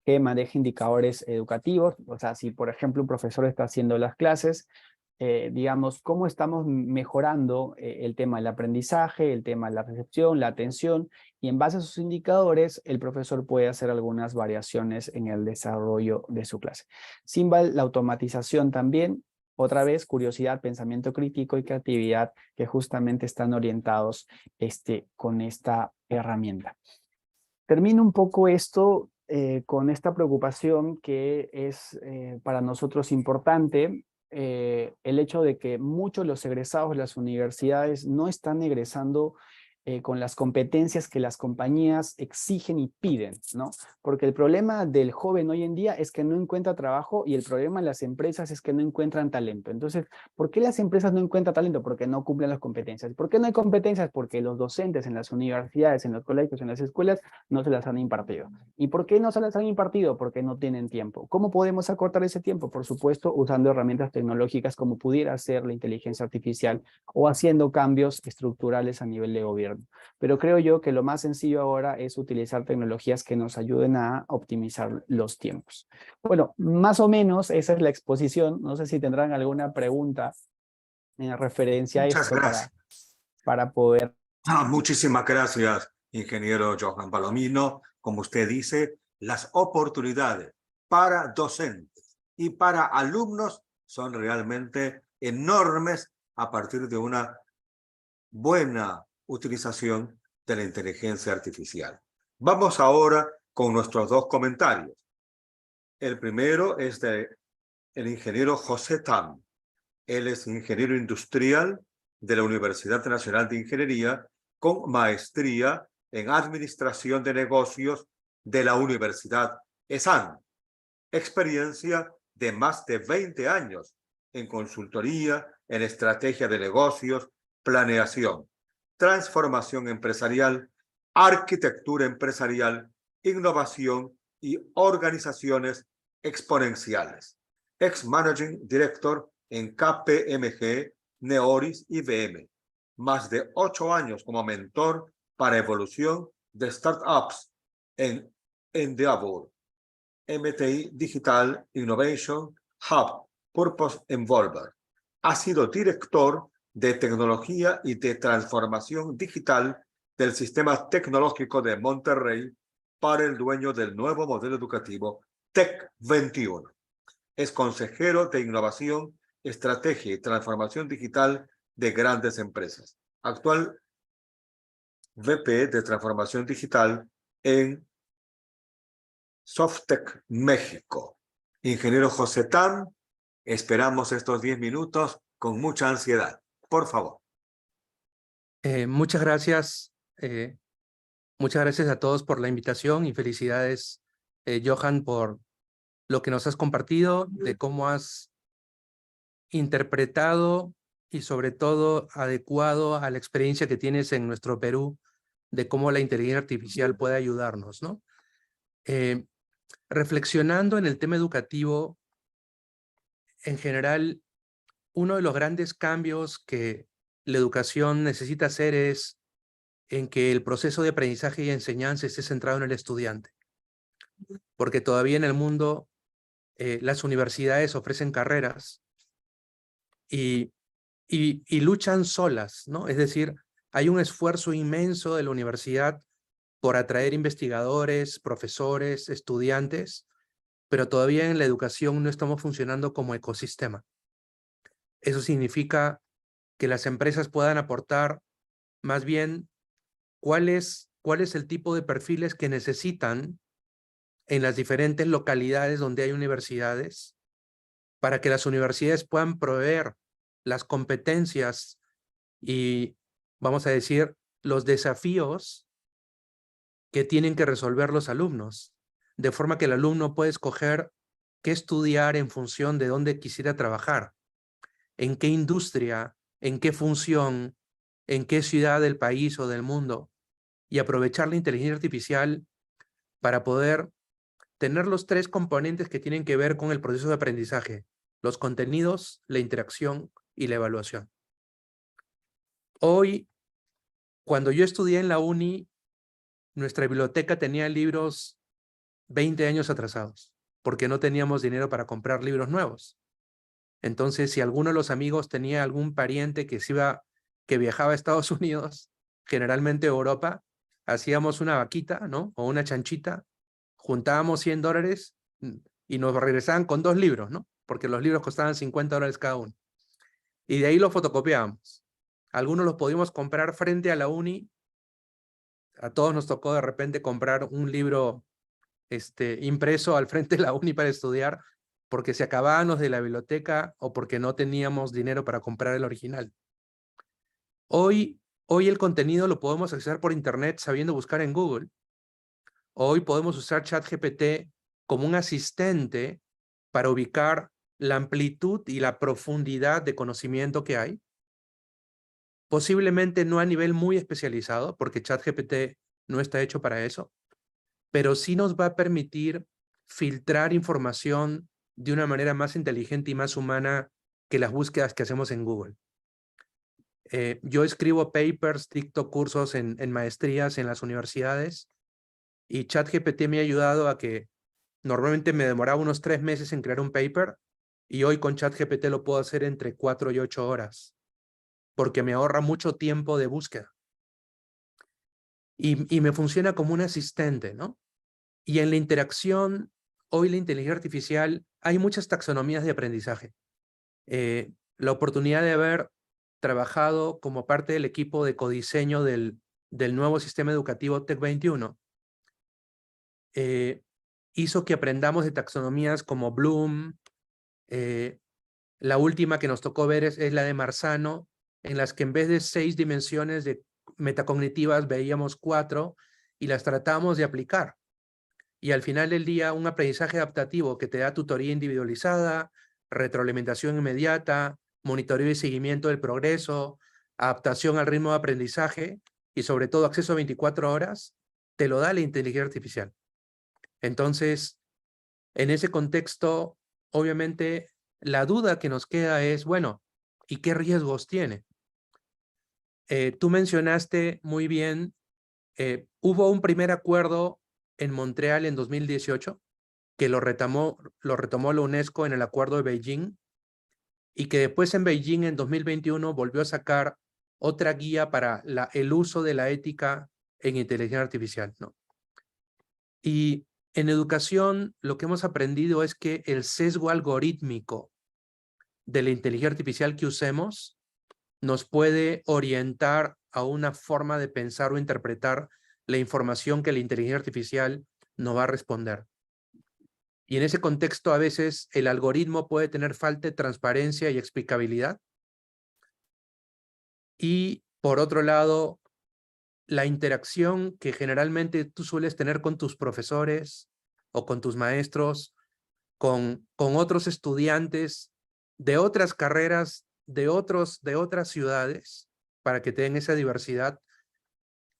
que maneja indicadores educativos. O sea, si por ejemplo un profesor está haciendo las clases, digamos, cómo estamos mejorando el tema del aprendizaje, el tema de la recepción, la atención, y en base a esos indicadores, el profesor puede hacer algunas variaciones en el desarrollo de su clase. Simbal, la automatización también, otra vez, curiosidad, pensamiento crítico y creatividad que justamente están orientados con esta herramienta. Termino un poco esto con esta preocupación que es para nosotros importante, el hecho de que muchos de los egresados de las universidades no están egresando con las competencias que las compañías exigen y piden, ¿no? Porque el problema del joven hoy en día es que no encuentra trabajo y el problema de las empresas es que no encuentran talento. Entonces, ¿por qué las empresas no encuentran talento? Porque no cumplen las competencias. ¿Por qué no hay competencias? Porque los docentes en las universidades, en los colegios, en las escuelas, no se las han impartido. ¿Y por qué no se las han impartido? Porque no tienen tiempo. ¿Cómo podemos acortar ese tiempo? Por supuesto, usando herramientas tecnológicas como pudiera ser la inteligencia artificial o haciendo cambios estructurales a nivel de gobierno. Pero creo yo que lo más sencillo ahora es utilizar tecnologías que nos ayuden a optimizar los tiempos. Bueno, más o menos esa es la exposición. No sé si tendrán alguna pregunta en referencia a Muchas esto gracias. para poder... Muchísimas gracias, ingeniero Johan Palomino. Como usted dice, las oportunidades para docentes y para alumnos son realmente enormes a partir de una buena utilización de la inteligencia artificial. Vamos ahora con nuestros dos comentarios. El primero es del ingeniero José Tam. Él es ingeniero industrial de la Universidad Nacional de Ingeniería con maestría en Administración de Negocios de la Universidad ESAN. Experiencia de más de 20 años en consultoría, en estrategia de negocios, planeación, transformación empresarial, arquitectura empresarial, innovación y organizaciones exponenciales. Ex-Managing Director en KPMG, Neoris y IBM. Más de 8 años como mentor para evolución de startups en Endeavor, MTI Digital Innovation Hub, Purpose Envolver. Ha sido director de tecnología y de transformación digital del Sistema Tecnológico de Monterrey para el dueño del nuevo modelo educativo TEC 21. Es consejero de innovación, estrategia y transformación digital de grandes empresas. Actual VP de transformación digital en Softec México. Ingeniero José Tam, esperamos estos 10 minutos con mucha ansiedad. Por favor. Muchas gracias. Muchas gracias a todos por la invitación y felicidades, Johan, por lo que nos has compartido, de cómo has interpretado y sobre todo adecuado a la experiencia que tienes en nuestro Perú de cómo la inteligencia artificial puede ayudarnos, ¿no? Reflexionando en el tema educativo, en general, uno de los grandes cambios que la educación necesita hacer es en que el proceso de aprendizaje y enseñanza esté centrado en el estudiante. Porque todavía en el mundo las universidades ofrecen carreras y luchan solas, ¿no? Es decir, hay un esfuerzo inmenso de la universidad por atraer investigadores, profesores, estudiantes, pero todavía en la educación no estamos funcionando como ecosistema. Eso significa que las empresas puedan aportar más bien cuál es cuál es el tipo de perfiles que necesitan en las diferentes localidades donde hay universidades, para que las universidades puedan proveer las competencias y, vamos a decir, los desafíos que tienen que resolver los alumnos, de forma que el alumno puede escoger qué estudiar en función de dónde quisiera trabajar, en qué industria, en qué función, en qué ciudad del país o del mundo, y aprovechar la inteligencia artificial para poder tener los tres componentes que tienen que ver con el proceso de aprendizaje: los contenidos, la interacción y la evaluación. Hoy, cuando yo estudié en la uni, nuestra biblioteca tenía libros 20 años atrasados, porque no teníamos dinero para comprar libros nuevos. Entonces, si alguno de los amigos tenía algún pariente que viajaba a Estados Unidos, generalmente a Europa, hacíamos una vaquita, ¿no? O una chanchita, juntábamos $100 y nos regresaban con 2 libros, ¿no? Porque los libros costaban $50 cada uno. Y de ahí los fotocopiábamos. Algunos los podíamos comprar frente a la uni. A todos nos tocó de repente comprar un libro impreso al frente de la uni para estudiar, porque se acababan los de la biblioteca o porque no teníamos dinero para comprar el original. Hoy el contenido lo podemos acceder por internet sabiendo buscar en Google. Hoy podemos usar ChatGPT como un asistente para ubicar la amplitud y la profundidad de conocimiento que hay. Posiblemente no a nivel muy especializado, porque ChatGPT no está hecho para eso, pero sí nos va a permitir filtrar información de una manera más inteligente y más humana que las búsquedas que hacemos en Google. Yo escribo papers, dicto cursos en maestrías en las universidades, y ChatGPT me ha ayudado a que normalmente me demoraba unos 3 meses en crear un paper, y hoy con ChatGPT lo puedo hacer entre 4 y 8 horas, porque me ahorra mucho tiempo de búsqueda. Y me funciona como un asistente, ¿no? Y en la interacción, hoy la inteligencia artificial, hay muchas taxonomías de aprendizaje. La oportunidad de haber trabajado como parte del equipo de codiseño del nuevo sistema educativo TEC 21 hizo que aprendamos de taxonomías como Bloom. La última que nos tocó ver es la de Marzano, en las que en vez de 6 dimensiones de metacognitivas veíamos 4 y las tratamos de aplicar. Y al final del día, un aprendizaje adaptativo que te da tutoría individualizada, retroalimentación inmediata, monitoreo y seguimiento del progreso, adaptación al ritmo de aprendizaje y sobre todo acceso a 24 horas, te lo da la inteligencia artificial. Entonces, en ese contexto, obviamente, la duda que nos queda es, bueno, ¿y qué riesgos tiene? Tú mencionaste muy bien, hubo un primer acuerdo en Montreal en 2018, que lo retomó la UNESCO en el Acuerdo de Beijing, y que después en Beijing en 2021 volvió a sacar otra guía para el uso de la ética en inteligencia artificial, ¿no? Y en educación lo que hemos aprendido es que el sesgo algorítmico de la inteligencia artificial que usemos nos puede orientar a una forma de pensar o interpretar la información que la inteligencia artificial nos va a responder. Y en ese contexto, a veces el algoritmo puede tener falta de transparencia y explicabilidad. Y por otro lado, la interacción que generalmente tú sueles tener con tus profesores o con tus maestros, con otros estudiantes de otras carreras, de otras ciudades, para que tengan esa diversidad,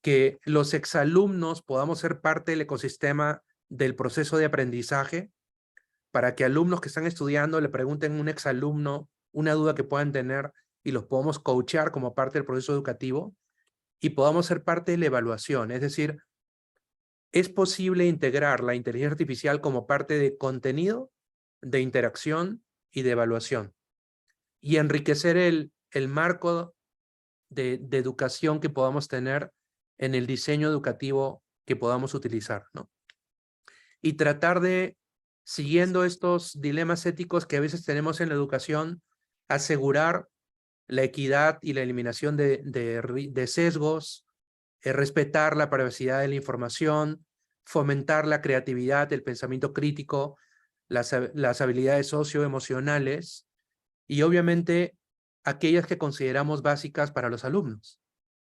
que los exalumnos podamos ser parte del ecosistema del proceso de aprendizaje, para que alumnos que están estudiando le pregunten a un exalumno una duda que puedan tener y los podamos coachear como parte del proceso educativo y podamos ser parte de la evaluación. Es decir, es posible integrar la inteligencia artificial como parte de contenido, de interacción y de evaluación, y enriquecer el marco de educación que podamos tener en el diseño educativo que podamos utilizar, ¿no? Y tratar de, siguiendo estos dilemas éticos que a veces tenemos en la educación, asegurar la equidad y la eliminación de sesgos, respetar la privacidad de la información, fomentar la creatividad, el pensamiento crítico, las habilidades socioemocionales y obviamente aquellas que consideramos básicas para los alumnos.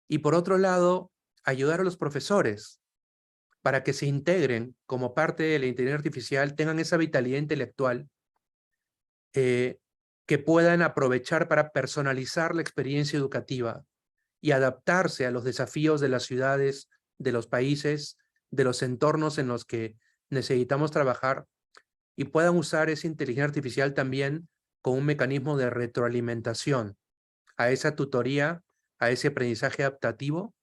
Y por otro lado, ayudar a los profesores para que se integren como parte de la inteligencia artificial, tengan esa vitalidad intelectual que puedan aprovechar para personalizar la experiencia educativa y adaptarse a los desafíos de las ciudades, de los países, de los entornos en los que necesitamos trabajar y puedan usar esa inteligencia artificial también como un mecanismo de retroalimentación a esa tutoría, a ese aprendizaje adaptativo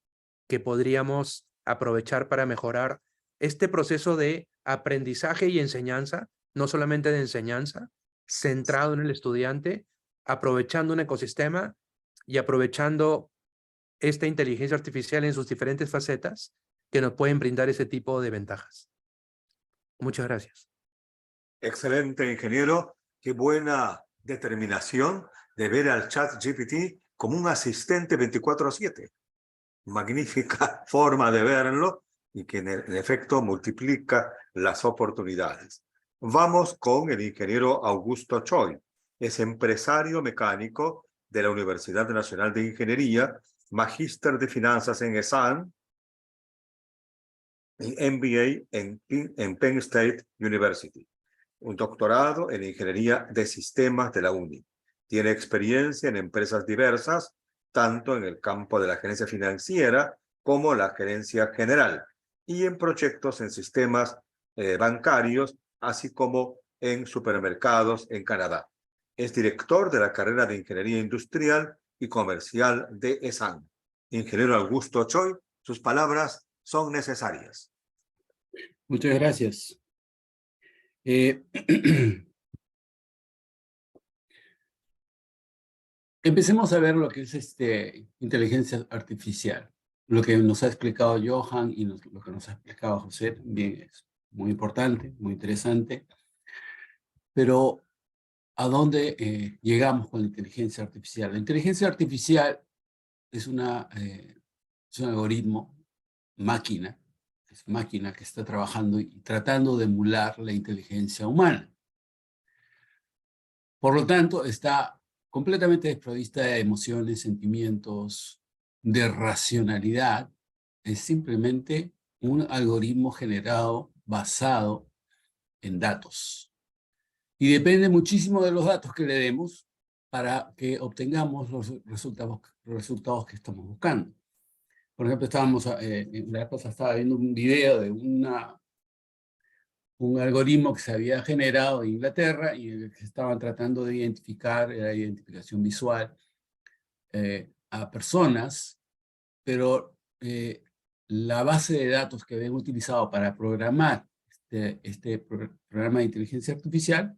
que podríamos aprovechar para mejorar este proceso de aprendizaje y enseñanza, no solamente de enseñanza, centrado en el estudiante, aprovechando un ecosistema y aprovechando esta inteligencia artificial en sus diferentes facetas que nos pueden brindar ese tipo de ventajas. Muchas gracias. Excelente, ingeniero. Qué buena determinación de ver al ChatGPT como un asistente 24/7. Magnífica forma de verlo y que en efecto multiplica las oportunidades. Vamos con el ingeniero Augusto Choi. Es empresario mecánico de la Universidad Nacional de Ingeniería, magíster de finanzas en ESAN y MBA en Penn State University. Un doctorado en Ingeniería de Sistemas de la UNI. Tiene experiencia en empresas diversas, tanto en el campo de la gerencia financiera como la gerencia general, y en proyectos en sistemas bancarios, así como en supermercados en Canadá. Es director de la carrera de Ingeniería Industrial y Comercial de ESAN. Ingeniero Augusto Choi, sus palabras son necesarias. Muchas gracias. Empecemos a ver lo que es inteligencia artificial. Lo que nos ha explicado Johan y lo que nos ha explicado José también es muy importante, muy interesante. Pero, ¿a dónde llegamos con la inteligencia artificial? La inteligencia artificial es un algoritmo, es máquina que está trabajando y tratando de emular la inteligencia humana. Por lo tanto, está completamente desprovista de emociones, sentimientos, de racionalidad. Es simplemente un algoritmo generado basado en datos. Y depende muchísimo de los datos que le demos para que obtengamos los resultados que estamos buscando. Por ejemplo, la vez pasada estaba viendo un video de un algoritmo que se había generado en Inglaterra y que estaban tratando de identificar la identificación visual a personas, pero la base de datos que habían utilizado para programar este programa de inteligencia artificial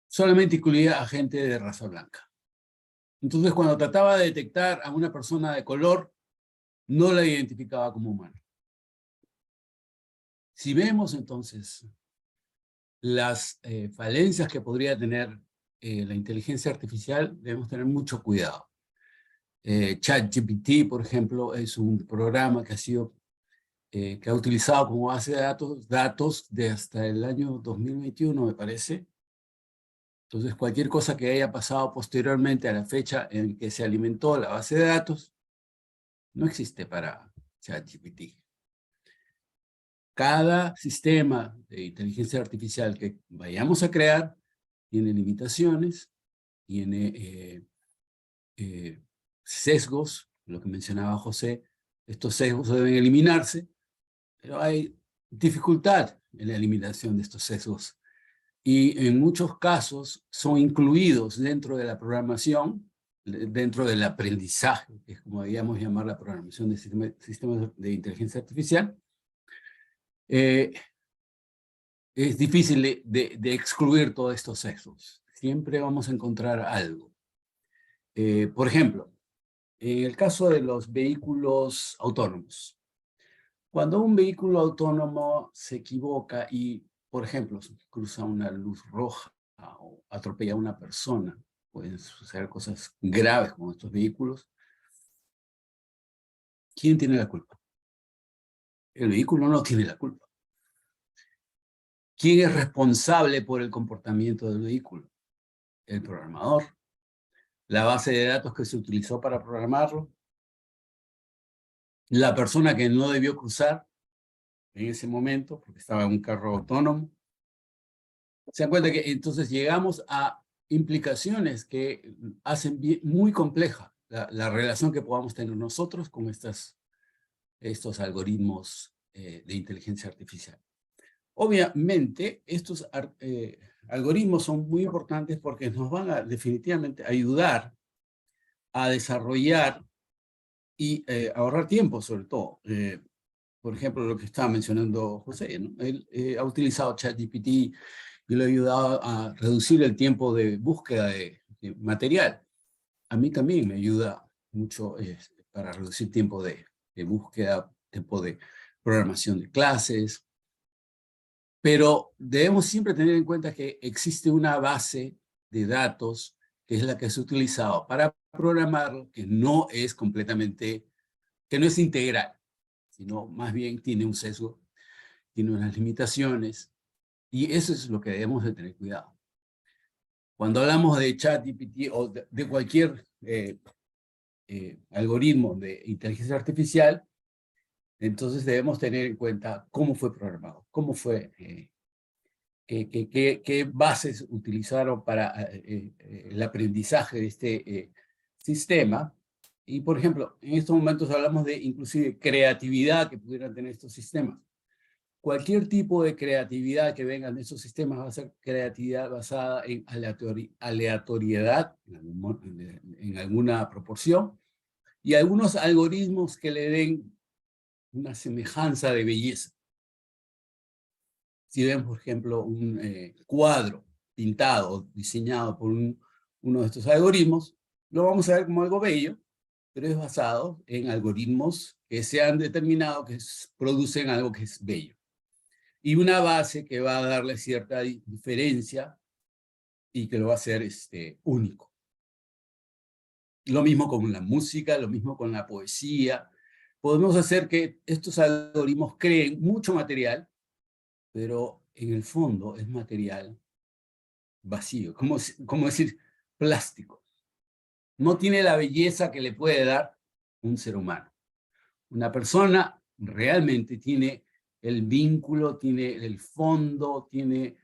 solamente incluía a gente de raza blanca. Entonces, cuando trataba de detectar a una persona de color, no la identificaba como humana. Si vemos entonces las falencias que podría tener la inteligencia artificial, debemos tener mucho cuidado. ChatGPT, por ejemplo, es un programa que ha utilizado como base de datos de hasta el año 2021, me parece. Entonces, cualquier cosa que haya pasado posteriormente a la fecha en que se alimentó la base de datos, no existe para ChatGPT. Cada sistema de inteligencia artificial que vayamos a crear tiene limitaciones, tiene sesgos, lo que mencionaba José. Estos sesgos deben eliminarse, pero hay dificultad en la eliminación de estos sesgos. Y en muchos casos son incluidos dentro de la programación, dentro del aprendizaje, que es como deberíamos llamar la programación de sistemas de inteligencia artificial. Es difícil de excluir todos estos sesgos. Siempre vamos a encontrar algo. Por ejemplo, en el caso de los vehículos autónomos, cuando un vehículo autónomo se equivoca y, por ejemplo, cruza una luz roja o atropella a una persona, pueden suceder cosas graves con estos vehículos, ¿quién tiene la culpa? El vehículo no tiene la culpa. ¿Quién es responsable por el comportamiento del vehículo? El programador. La base de datos que se utilizó para programarlo. La persona que no debió cruzar en ese momento, porque estaba en un carro autónomo. Se dan cuenta que entonces llegamos a implicaciones que hacen muy compleja la relación que podamos tener nosotros con estos algoritmos de inteligencia artificial. Obviamente, estos algoritmos son muy importantes porque nos van a definitivamente ayudar a desarrollar y ahorrar tiempo, sobre todo. Por ejemplo, lo que estaba mencionando José, ¿no? Él ha utilizado ChatGPT y le ha ayudado a reducir el tiempo de búsqueda de material. A mí también me ayuda mucho para reducir tiempo de búsqueda, tiempo de programación de clases. Pero debemos siempre tener en cuenta que existe una base de datos que es la que se ha utilizado para programarlo, que no es completamente, que no es integral, sino más bien tiene un sesgo, tiene unas limitaciones, y eso es lo que debemos de tener cuidado. Cuando hablamos de ChatGPT o de cualquier algoritmo de inteligencia artificial, entonces debemos tener en cuenta cómo fue programado, cómo fue, qué bases utilizaron para el aprendizaje de este sistema. Y, por ejemplo, en estos momentos hablamos de inclusive creatividad que pudieran tener estos sistemas. Cualquier tipo de creatividad que vengan de esos sistemas va a ser creatividad basada en aleatoriedad, en alguna proporción, y algunos algoritmos que le den una semejanza de belleza. Si ven, por ejemplo, un cuadro pintado, diseñado por uno de estos algoritmos, lo vamos a ver como algo bello, pero es basado en algoritmos que se han determinado que producen algo que es bello. Y una base que va a darle cierta diferencia y que lo va a hacer único. Lo mismo con la música, lo mismo con la poesía. Podemos hacer que estos algoritmos creen mucho material, pero en el fondo es material vacío, como decir plástico. No tiene la belleza que le puede dar un ser humano. Una persona realmente tiene el vínculo, tiene el fondo, tiene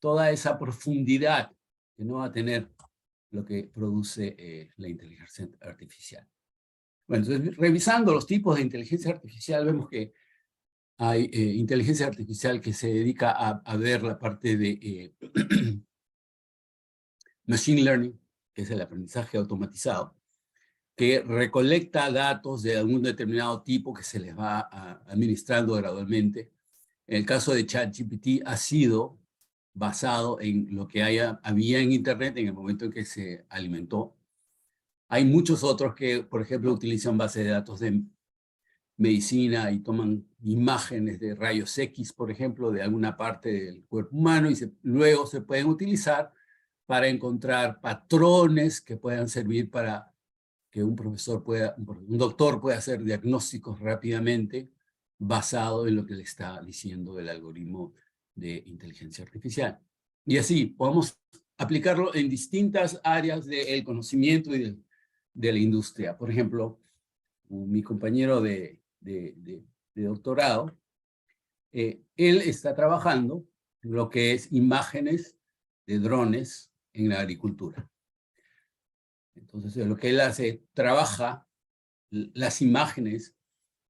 toda esa profundidad que no va a tener lo que produce la inteligencia artificial. Bueno, entonces, revisando los tipos de inteligencia artificial, vemos que hay inteligencia artificial que se dedica a ver la parte de machine learning, que es el aprendizaje automatizado, que recolecta datos de algún determinado tipo que se les va administrando gradualmente. En el caso de ChatGPT ha sido basado en lo que había en Internet en el momento en que se alimentó. Hay muchos otros que, por ejemplo, utilizan bases de datos de medicina y toman imágenes de rayos X, por ejemplo, de alguna parte del cuerpo humano y luego se pueden utilizar para encontrar patrones que puedan servir para que un doctor pueda hacer diagnósticos rápidamente basado en lo que le está diciendo el algoritmo de inteligencia artificial. Y así podemos aplicarlo en distintas áreas del conocimiento y de la industria. Por ejemplo, mi compañero de doctorado, él está trabajando en lo que es imágenes de drones en la agricultura. Entonces, lo que él hace, trabaja las imágenes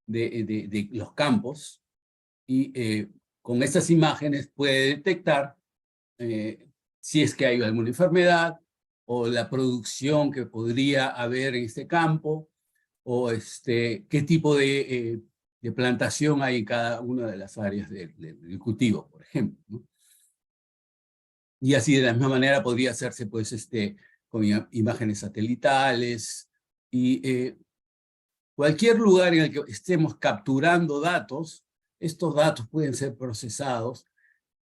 de los campos y con estas imágenes puede detectar si es que hay alguna enfermedad o la producción que podría haber en este campo o qué tipo de plantación hay en cada una de las áreas del cultivo, por ejemplo, ¿no? Y así de la misma manera podría hacerse pues, con imágenes satelitales y cualquier lugar en el que estemos capturando datos, estos datos pueden ser procesados,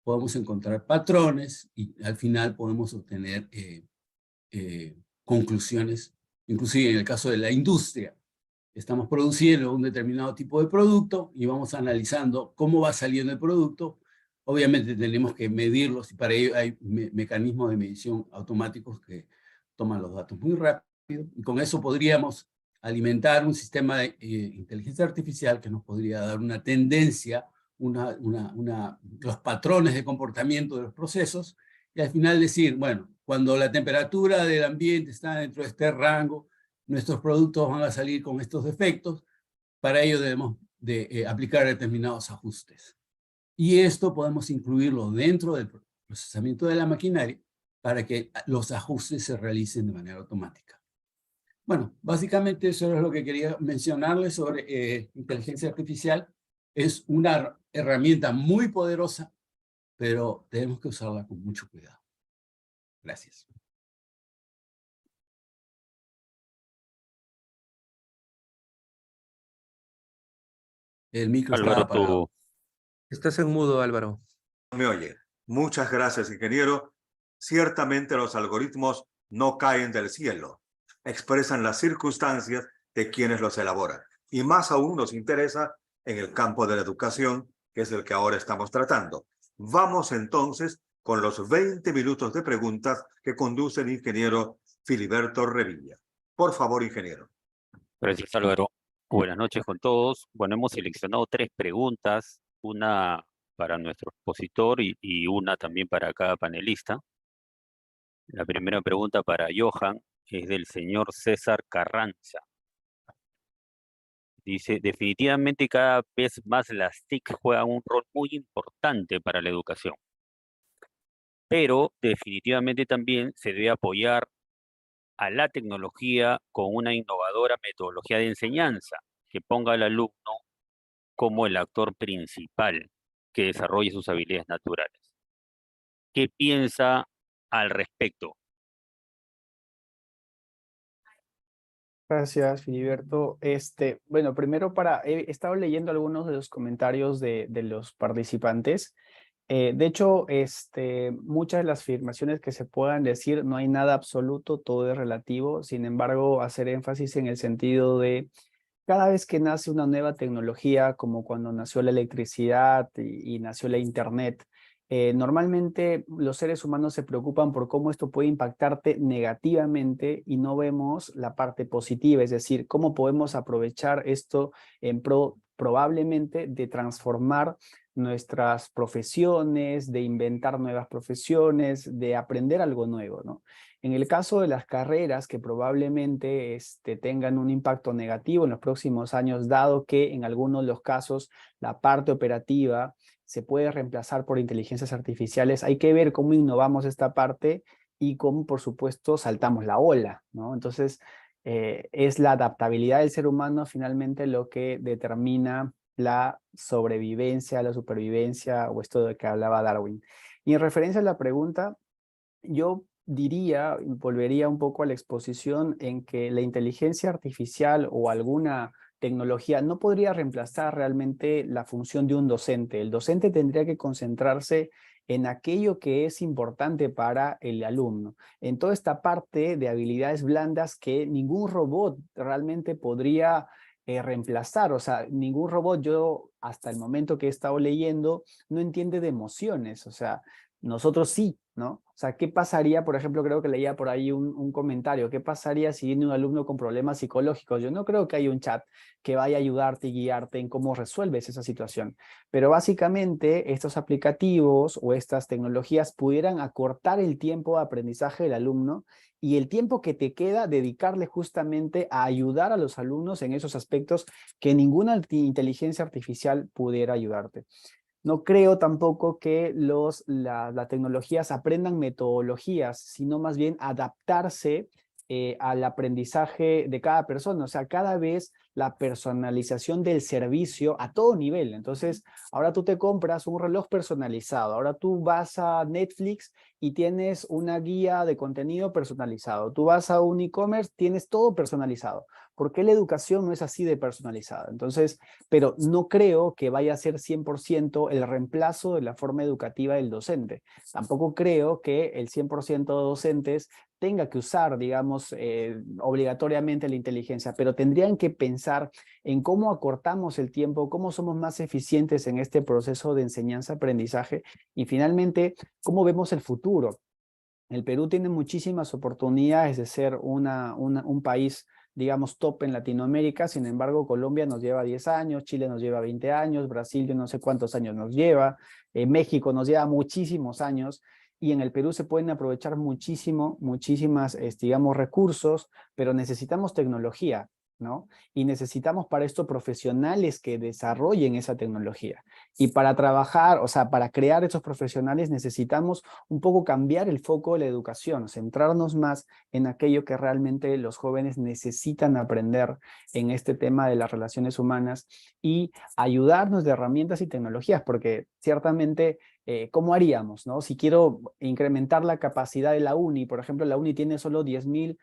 podemos encontrar patrones y al final podemos obtener conclusiones, inclusive en el caso de la industria. estamos produciendo un determinado tipo de producto y vamos analizando cómo va saliendo el producto. Obviamente tenemos que medirlos y para ello hay mecanismos de medición automáticos que toman los datos muy rápido y con eso podríamos alimentar un sistema de inteligencia artificial que nos podría dar una tendencia, los patrones de comportamiento de los procesos y al final decir, bueno, cuando la temperatura del ambiente está dentro de este rango, nuestros productos van a salir con estos defectos, para ello debemos de aplicar determinados ajustes. Y esto podemos incluirlo dentro del procesamiento de la maquinaria para que los ajustes se realicen de manera automática. Bueno, básicamente eso es lo que quería mencionarles sobre inteligencia artificial. Es una herramienta muy poderosa, pero tenemos que usarla con mucho cuidado. Gracias. El micro está Álvaro, apagado. Estás en mudo, Álvaro. Me oye. Muchas gracias, ingeniero. Ciertamente los algoritmos no caen del cielo. Expresan las circunstancias de quienes los elaboran. Y más aún nos interesa en el campo de la educación, que es el que ahora estamos tratando. Vamos entonces con los 20 minutos de preguntas que conduce el ingeniero Filiberto Revilla. Por favor, ingeniero. Gracias, Álvaro. Buenas noches con todos. Bueno, hemos seleccionado 3 preguntas, una para nuestro expositor y una también para cada panelista. La primera pregunta para Johan es del señor César Carranza. Dice, definitivamente cada vez más las TIC juegan un rol muy importante para la educación, pero definitivamente también se debe apoyar a la tecnología con una innovadora metodología de enseñanza que ponga al alumno como el actor principal que desarrolle sus habilidades naturales. ¿Qué piensa al respecto? Gracias, Filiberto. Bueno, primero he estado leyendo algunos de los comentarios de los participantes. De hecho, muchas de las afirmaciones que se puedan decir, no hay nada absoluto, todo es relativo. Sin embargo, hacer énfasis en el sentido de cada vez que nace una nueva tecnología, como cuando nació la electricidad y nació la internet, normalmente los seres humanos se preocupan por cómo esto puede impactarte negativamente y no vemos la parte positiva, es decir, cómo podemos aprovechar esto en probablemente de transformar nuestras profesiones, de inventar nuevas profesiones, de aprender algo nuevo, ¿no? En el caso de las carreras que probablemente tengan un impacto negativo en los próximos años, dado que en algunos de los casos la parte operativa se puede reemplazar por inteligencias artificiales, hay que ver cómo innovamos esta parte y cómo, por supuesto, saltamos la ola, ¿no? Entonces, es la adaptabilidad del ser humano finalmente lo que determina la sobrevivencia, la supervivencia o esto de que hablaba Darwin. Y en referencia a la pregunta, yo diría, volvería un poco a la exposición en que la inteligencia artificial o alguna tecnología no podría reemplazar realmente la función de un docente. El docente tendría que concentrarse en aquello que es importante para el alumno, en toda esta parte de habilidades blandas que ningún robot realmente podría reemplazar. O sea, ningún robot, yo hasta el momento que he estado leyendo, no entiende de emociones. O sea, nosotros sí, ¿no? O sea, ¿qué pasaría? Por ejemplo, creo que leía por ahí un comentario. ¿Qué pasaría si viene un alumno con problemas psicológicos? Yo no creo que haya un chat que vaya a ayudarte y guiarte en cómo resuelves esa situación. Pero básicamente estos aplicativos o estas tecnologías pudieran acortar el tiempo de aprendizaje del alumno y el tiempo que te queda dedicarle justamente a ayudar a los alumnos en esos aspectos que ninguna inteligencia artificial pudiera ayudarte. No creo tampoco que las tecnologías aprendan metodologías, sino más bien adaptarse al aprendizaje de cada persona. O sea, cada vez la personalización del servicio a todo nivel. Entonces, ahora tú te compras un reloj personalizado. Ahora tú vas a Netflix y tienes una guía de contenido personalizado. Tú vas a un e-commerce, tienes todo personalizado. ¿Por qué la educación no es así de personalizada? Entonces, pero no creo que vaya a ser 100% el reemplazo de la forma educativa del docente. Tampoco creo que el 100% de docentes tenga que usar, digamos, obligatoriamente la inteligencia, pero tendrían que pensar en cómo acortamos el tiempo, cómo somos más eficientes en este proceso de enseñanza-aprendizaje y finalmente, cómo vemos el futuro. El Perú tiene muchísimas oportunidades de ser un país, digamos, top en Latinoamérica. Sin embargo, Colombia nos lleva 10 años, Chile nos lleva 20 años, Brasil yo no sé cuántos años nos lleva, México nos lleva muchísimos años. Y en el Perú se pueden aprovechar muchísimas, digamos, recursos, pero necesitamos tecnología, ¿no? Y necesitamos para esto profesionales que desarrollen esa tecnología. Y para trabajar, o sea, para crear esos profesionales necesitamos un poco cambiar el foco de la educación, centrarnos más en aquello que realmente los jóvenes necesitan aprender en este tema de las relaciones humanas y ayudarnos de herramientas y tecnologías, porque ciertamente, ¿cómo haríamos, no? Si quiero incrementar la capacidad de la UNI, por ejemplo, la UNI tiene solo 10.000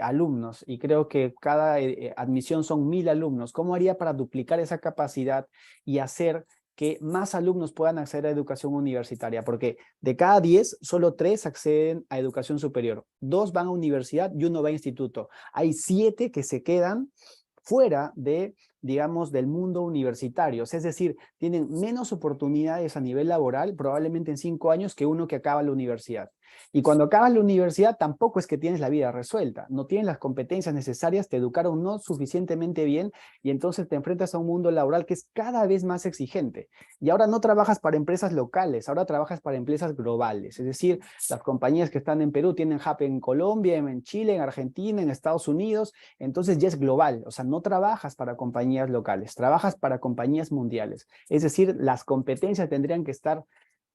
alumnos y creo que cada admisión son 1.000 alumnos. ¿Cómo haría para duplicar esa capacidad y hacer que más alumnos puedan acceder a educación universitaria? Porque de cada 10, solo 3 acceden a educación superior. 2 van a universidad y 1 va a instituto. Hay 7 que se quedan fuera de, digamos, del mundo universitario. Es decir, tienen menos oportunidades a nivel laboral, probablemente en 5 años, que uno que acaba la universidad. Y cuando acabas la universidad tampoco es que tienes la vida resuelta, no tienes las competencias necesarias, te educaron no suficientemente bien y entonces te enfrentas a un mundo laboral que es cada vez más exigente. Y ahora no trabajas para empresas locales, ahora trabajas para empresas globales. Es decir, las compañías que están en Perú tienen hub en Colombia, en Chile, en Argentina, en Estados Unidos, entonces ya es global. O sea, no trabajas para compañías locales, trabajas para compañías mundiales. Es decir, las competencias tendrían que estar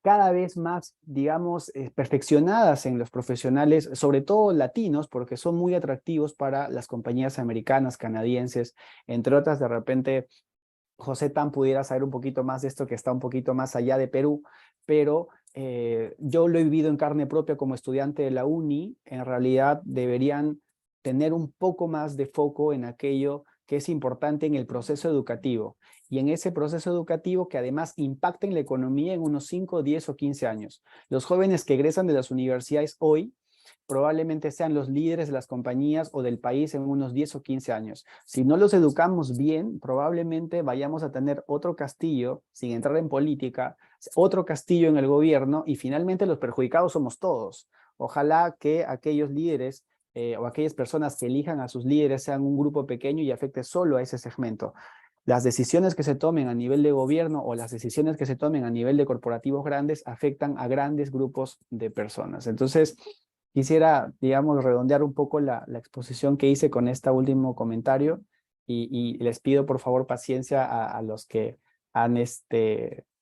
cada vez más, digamos, perfeccionadas en los profesionales, sobre todo latinos, porque son muy atractivos para las compañías americanas, canadienses, entre otras. De repente, José Tan pudiera saber un poquito más de esto, que está un poquito más allá de Perú, pero yo lo he vivido en carne propia como estudiante de la UNI. En realidad deberían tener un poco más de foco en aquello que es importante en el proceso educativo y en ese proceso educativo que además impacta en la economía en unos 5, 10 o 15 años. Los jóvenes que egresan de las universidades hoy probablemente sean los líderes de las compañías o del país en unos 10 o 15 años. Si no los educamos bien, probablemente vayamos a tener otro Castillo, sin entrar en política, otro Castillo en el gobierno y finalmente los perjudicados somos todos. Ojalá que aquellos líderes o aquellas personas que elijan a sus líderes sean un grupo pequeño y afecte solo a ese segmento. Las decisiones que se tomen a nivel de gobierno o las decisiones que se tomen a nivel de corporativos grandes afectan a grandes grupos de personas. Entonces, quisiera, digamos, redondear un poco la exposición que hice con este último comentario y les pido por favor paciencia a los que han,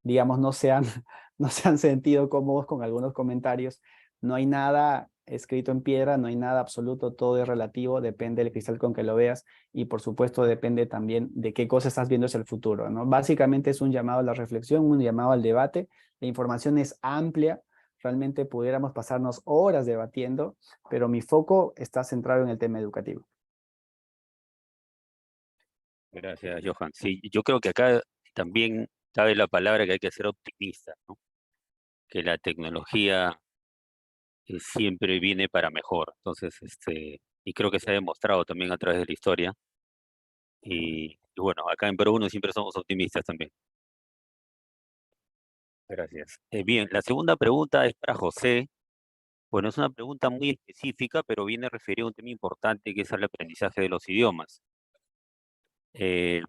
digamos, no se han sentido cómodos con algunos comentarios. No hay nada escrito en piedra, no hay nada absoluto, todo es relativo, depende del cristal con que lo veas y por supuesto depende también de qué cosa estás viendo hacia el futuro, ¿no? Básicamente es un llamado a la reflexión, un llamado al debate. La información es amplia, realmente pudiéramos pasarnos horas debatiendo, pero mi foco está centrado en el tema educativo. Gracias, Johan. Sí, yo creo que acá también cabe la palabra que hay que ser optimista, ¿no? Que la tecnología siempre viene para mejor. Entonces, y creo que se ha demostrado también a través de la historia. Y bueno, acá en Perú uno siempre somos optimistas también. Gracias. Bien, la segunda pregunta es para José. Bueno, es una pregunta muy específica, pero viene referida a un tema importante que es el aprendizaje de los idiomas. Eh,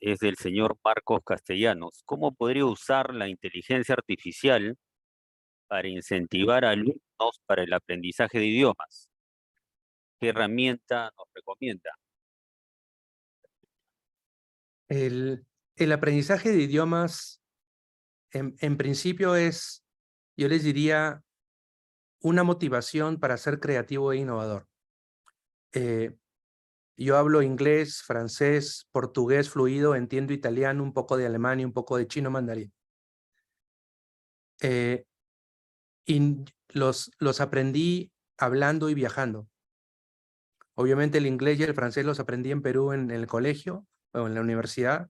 es del señor Marcos Castellanos. ¿Cómo podría usar la inteligencia artificial para incentivar a alumnos para el aprendizaje de idiomas? ¿Qué herramienta nos recomienda? El aprendizaje de idiomas, en principio es, yo les diría, una motivación para ser creativo e innovador. Yo hablo inglés, francés, portugués fluido, entiendo italiano, un poco de alemán y un poco de chino mandarín. Y los aprendí hablando y viajando. Obviamente el inglés y el francés los aprendí en Perú en el colegio o en la universidad.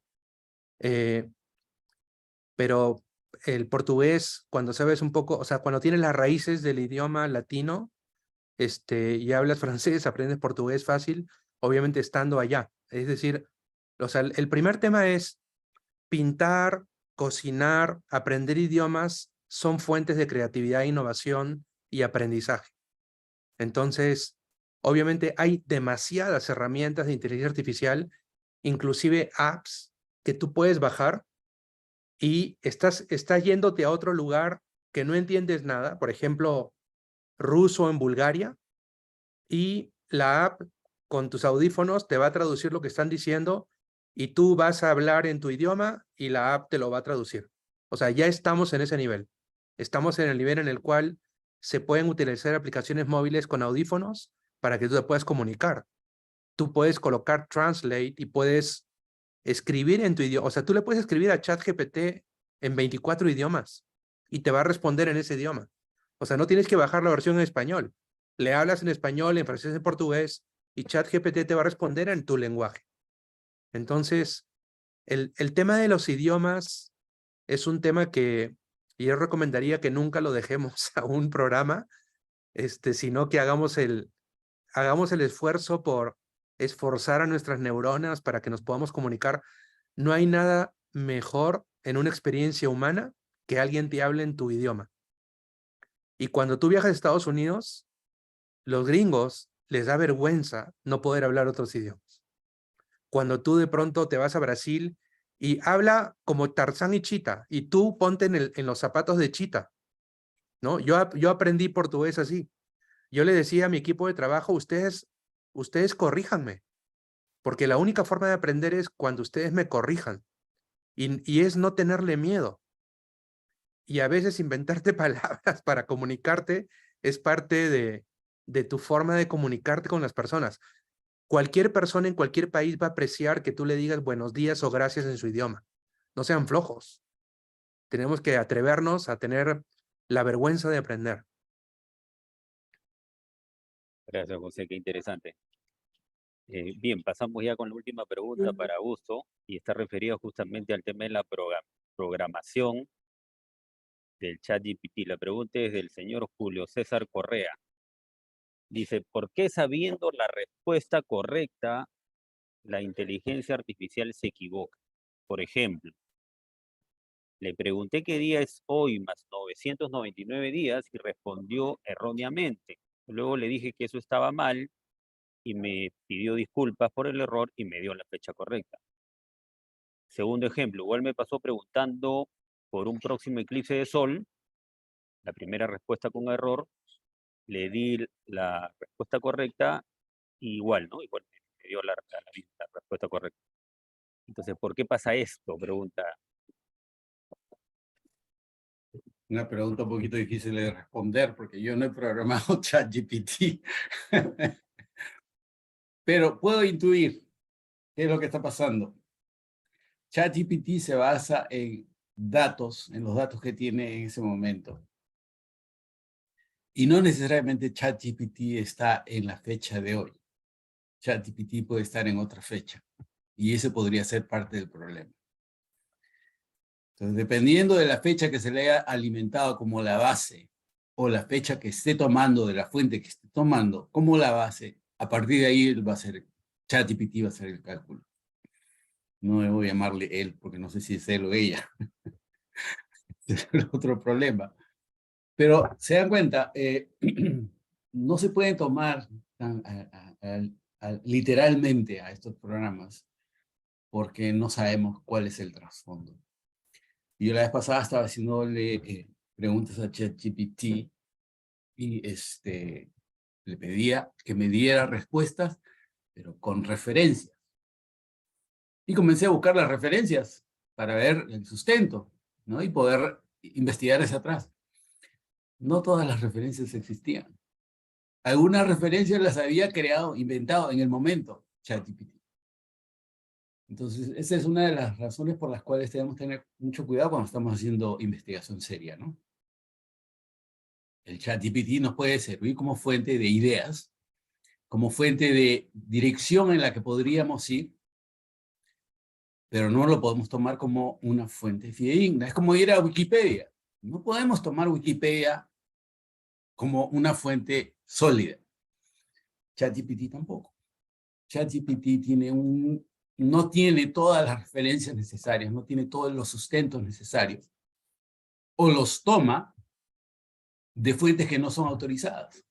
Pero el portugués, cuando sabes un poco, o sea, cuando tienes las raíces del idioma latino, y hablas francés, aprendes portugués fácil, obviamente estando allá. Es decir, o sea, el primer tema es pintar, cocinar, aprender idiomas son fuentes de creatividad, innovación y aprendizaje. Entonces, obviamente hay demasiadas herramientas de inteligencia artificial, inclusive apps que tú puedes bajar y estás yéndote a otro lugar que no entiendes nada, por ejemplo, ruso en Bulgaria, y la app con tus audífonos te va a traducir lo que están diciendo y tú vas a hablar en tu idioma y la app te lo va a traducir. O sea, ya estamos en ese nivel. Estamos en el nivel en el cual se pueden utilizar aplicaciones móviles con audífonos para que tú te puedas comunicar. Tú puedes colocar Translate y puedes escribir en tu idioma. O sea, tú le puedes escribir a ChatGPT en 24 idiomas y te va a responder en ese idioma. O sea, no tienes que bajar la versión en español. Le hablas en español, en francés, en portugués y ChatGPT te va a responder en tu lenguaje. Entonces, el tema de los idiomas es un tema que yo recomendaría que nunca lo dejemos a un programa, sino que hagamos el esfuerzo por esforzar a nuestras neuronas para que nos podamos comunicar. No hay nada mejor en una experiencia humana que alguien te hable en tu idioma. Y cuando tú viajas a Estados Unidos, los gringos les da vergüenza no poder hablar otros idiomas. Cuando tú de pronto te vas a Brasil y habla como Tarzán y Chita, y tú ponte en los zapatos de Chita, ¿no? Yo aprendí portugués así. Yo le decía a mi equipo de trabajo, ustedes corríjanme, porque la única forma de aprender es cuando ustedes me corrijan, y es no tenerle miedo. Y a veces inventarte palabras para comunicarte es parte de tu forma de comunicarte con las personas. Cualquier persona en cualquier país va a apreciar que tú le digas buenos días o gracias en su idioma. No sean flojos. Tenemos que atrevernos a tener la vergüenza de aprender. Gracias, José, qué interesante. Bien, pasamos ya con la última pregunta para Augusto y está referida justamente al tema de la programación del ChatGPT. La pregunta es del señor Julio César Correa. Dice, ¿por qué sabiendo la respuesta correcta, la inteligencia artificial se equivoca? Por ejemplo, le pregunté qué día es hoy más 999 días y respondió erróneamente. Luego le dije que eso estaba mal y me pidió disculpas por el error y me dio la fecha correcta. Segundo ejemplo, igual me pasó preguntando por un próximo eclipse de sol, la primera respuesta con error, le di la respuesta correcta y igual, ¿no? Igual me dio la respuesta correcta. Entonces, ¿por qué pasa esto? Pregunta. Una pregunta un poquito difícil de responder porque yo no he programado ChatGPT. Pero puedo intuir qué es lo que está pasando. ChatGPT se basa en datos, en los datos que tiene en ese momento. Y no necesariamente ChatGPT está en la fecha de hoy. ChatGPT puede estar en otra fecha. Y ese podría ser parte del problema. Entonces, dependiendo de la fecha que se le haya alimentado como la base, o la fecha que esté tomando de la fuente que esté tomando como la base, a partir de ahí va a ser, ChatGPT va a ser el cálculo. No debo llamarle él, porque no sé si es él o ella. Es el otro problema. Pero se dan cuenta, no se pueden tomar literalmente a estos programas, porque no sabemos cuál es el trasfondo. Yo la vez pasada estaba haciéndole preguntas a ChatGPT y le pedía que me diera respuestas, pero con referencias. Y comencé a buscar las referencias para ver el sustento, ¿no? Y poder investigar hacia atrás. No todas las referencias existían. Algunas referencias las había creado, inventado en el momento ChatGPT. Entonces, esa es una de las razones por las cuales debemos tener mucho cuidado cuando estamos haciendo investigación seria, ¿no? El ChatGPT nos puede servir como fuente de ideas, como fuente de dirección en la que podríamos ir, pero no lo podemos tomar como una fuente fidedigna. Es como ir a Wikipedia. No podemos tomar Wikipedia como una fuente sólida. ChatGPT tampoco. ChatGPT no tiene todas las referencias necesarias, no tiene todos los sustentos necesarios, o los toma de fuentes que no son autorizadas.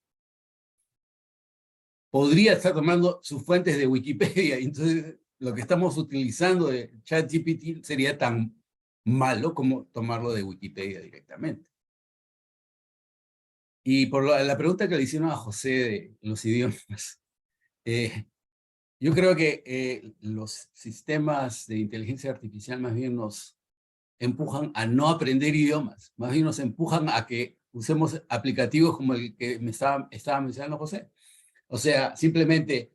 Podría estar tomando sus fuentes de Wikipedia, entonces lo que estamos utilizando de ChatGPT sería tan malo como tomarlo de Wikipedia directamente. Y por la pregunta que le hicieron a José de los idiomas, yo creo que los sistemas de inteligencia artificial más bien nos empujan a no aprender idiomas, más bien nos empujan a que usemos aplicativos como el que me estaba mencionando José. O sea, simplemente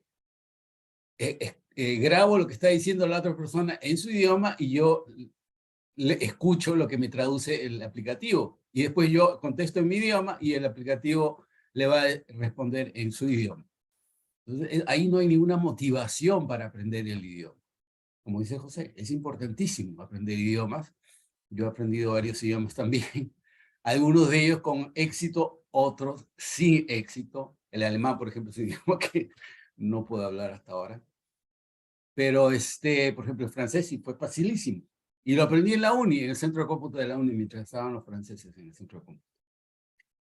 grabo lo que está diciendo la otra persona en su idioma y yo le escucho lo que me traduce el aplicativo. Y después yo contesto en mi idioma y el aplicativo le va a responder en su idioma. Entonces, ahí no hay ninguna motivación para aprender el idioma. Como dice José, es importantísimo aprender idiomas. Yo he aprendido varios idiomas también. Algunos de ellos con éxito, otros sin éxito. El alemán, por ejemplo, es un idioma que no puedo hablar hasta ahora. Pero, por ejemplo, el francés sí fue facilísimo. Y lo aprendí en la uni, en el centro de cómputo de la uni, mientras estaban los franceses en el centro de cómputo.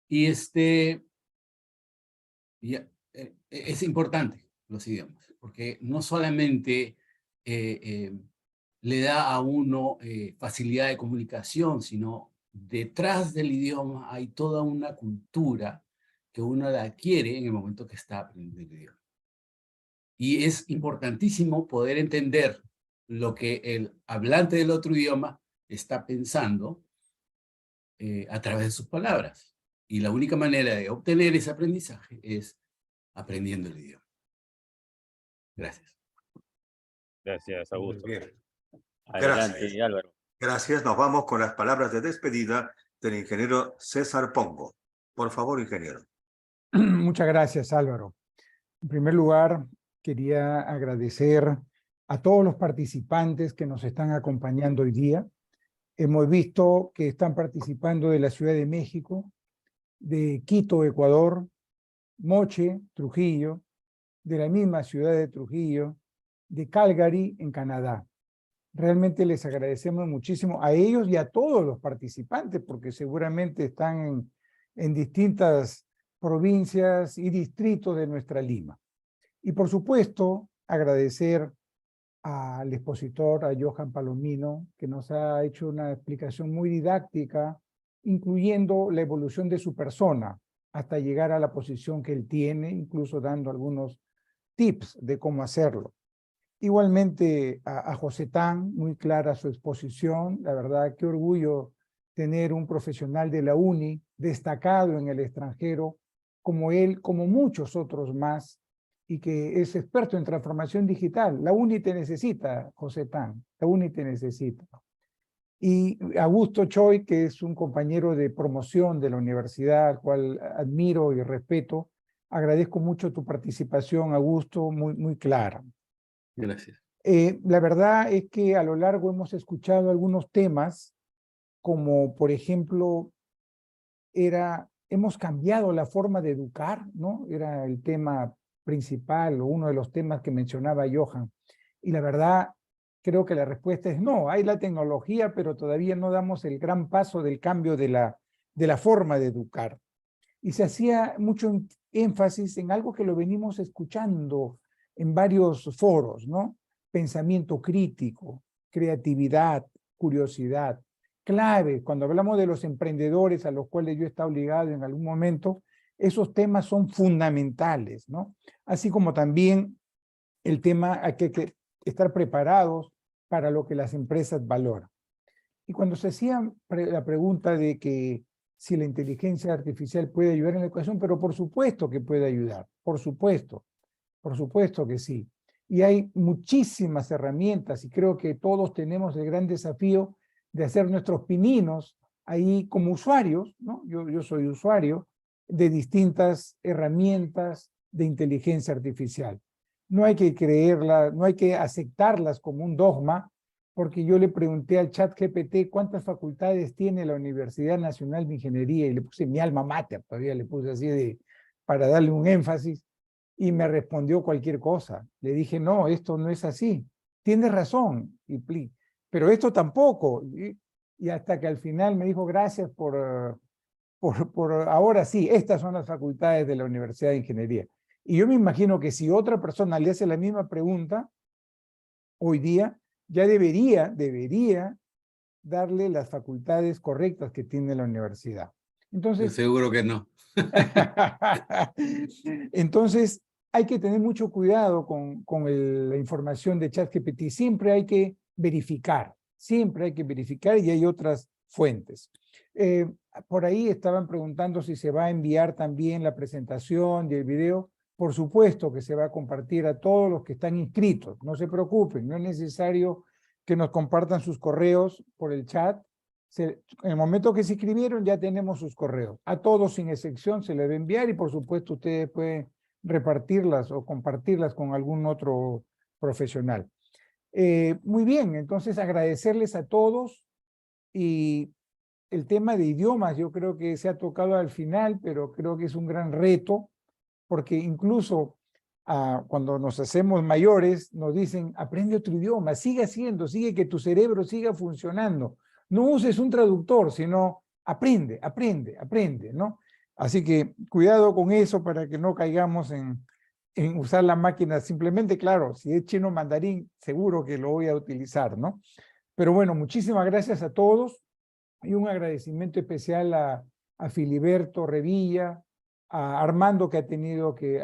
Y es importante los idiomas, porque no solamente le da a uno facilidad de comunicación, sino detrás del idioma hay toda una cultura que uno la adquiere en el momento que está aprendiendo el idioma. Y es importantísimo poder entender lo que el hablante del otro idioma está pensando a través de sus palabras. Y la única manera de obtener ese aprendizaje es aprendiendo el idioma. Gracias. Gracias, Augusto. Muy bien. Adelante, Gracias. Álvaro. Gracias. Nos vamos con las palabras de despedida del ingeniero César Pongo. Por favor, ingeniero. Muchas gracias, Álvaro. En primer lugar, quería agradecer a todos los participantes que nos están acompañando hoy día. Hemos visto que están participando de la Ciudad de México, de Quito, Ecuador, Moche, Trujillo, de la misma ciudad de Trujillo, de Calgary, en Canadá. Realmente les agradecemos muchísimo a ellos y a todos los participantes, porque seguramente están en distintas provincias y distritos de nuestra Lima. Y por supuesto, agradecer al expositor, a Johan Palomino, que nos ha hecho una explicación muy didáctica, incluyendo la evolución de su persona, hasta llegar a la posición que él tiene, incluso dando algunos tips de cómo hacerlo. Igualmente a José Tan, muy clara su exposición. La verdad, qué orgullo tener un profesional de la UNI destacado en el extranjero, como él, como muchos otros más, y que es experto en transformación digital. La UNI te necesita, José Tan, la UNI te necesita. Y Augusto Choi, que es un compañero de promoción de la universidad, al cual admiro y respeto, agradezco mucho tu participación, Augusto, muy clara. Gracias. La verdad es que a lo largo hemos escuchado algunos temas, como por ejemplo, hemos cambiado la forma de educar, ¿no? Era el tema principal o uno de los temas que mencionaba Johan. Y la verdad, creo que la respuesta es no, hay la tecnología, pero todavía no damos el gran paso del cambio de la forma de educar. Y se hacía mucho énfasis en algo que lo venimos escuchando en varios foros, ¿no? Pensamiento crítico, creatividad, curiosidad. Clave, cuando hablamos de los emprendedores a los cuales yo he estado ligado en algún momento, esos temas son fundamentales, ¿no? Así como también el tema hay que estar preparados para lo que las empresas valoran. Y cuando se hacía la pregunta de que si la inteligencia artificial puede ayudar en la educación, pero por supuesto que puede ayudar, por supuesto que sí. Y hay muchísimas herramientas y creo que todos tenemos el gran desafío de hacer nuestros pininos ahí como usuarios, ¿no? Yo soy usuario de distintas herramientas de inteligencia artificial. No hay que creerlas, no hay que aceptarlas como un dogma, porque yo le pregunté al ChatGPT cuántas facultades tiene la Universidad Nacional de Ingeniería y le puse mi alma mater, todavía le puse así para darle un énfasis. y me respondió cualquier cosa. Le dije, no, esto no es así. Tienes razón, pero esto tampoco. Y hasta que al final me dijo, gracias por ahora sí, estas son las facultades de la Universidad de Ingeniería. Y yo me imagino que si otra persona le hace la misma pregunta, hoy día ya debería darle las facultades correctas que tiene la universidad. Entonces, seguro que no. entonces, hay que tener mucho cuidado con la información de ChatGPT. Siempre hay que verificar y hay otras fuentes. Por ahí estaban preguntando si se va a enviar también la presentación y el video. Por supuesto que se va a compartir a todos los que están inscritos. No se preocupen, no es necesario que nos compartan sus correos por el chat. En el momento que se inscribieron ya tenemos sus correos. A todos sin excepción se les va a enviar y por supuesto ustedes pueden repartirlas o compartirlas con algún otro profesional. Muy bien, entonces agradecerles a todos y el tema de idiomas yo creo que se ha tocado al final, pero creo que es un gran reto porque incluso cuando nos hacemos mayores nos dicen aprende otro idioma, sigue que tu cerebro siga funcionando. No uses un traductor, sino aprende, ¿no? Así que cuidado con eso para que no caigamos en usar la máquina simplemente, claro, si es chino mandarín, seguro que lo voy a utilizar, ¿no? Pero bueno, muchísimas gracias a todos y un agradecimiento especial a Filiberto Revilla, a Armando que ha tenido que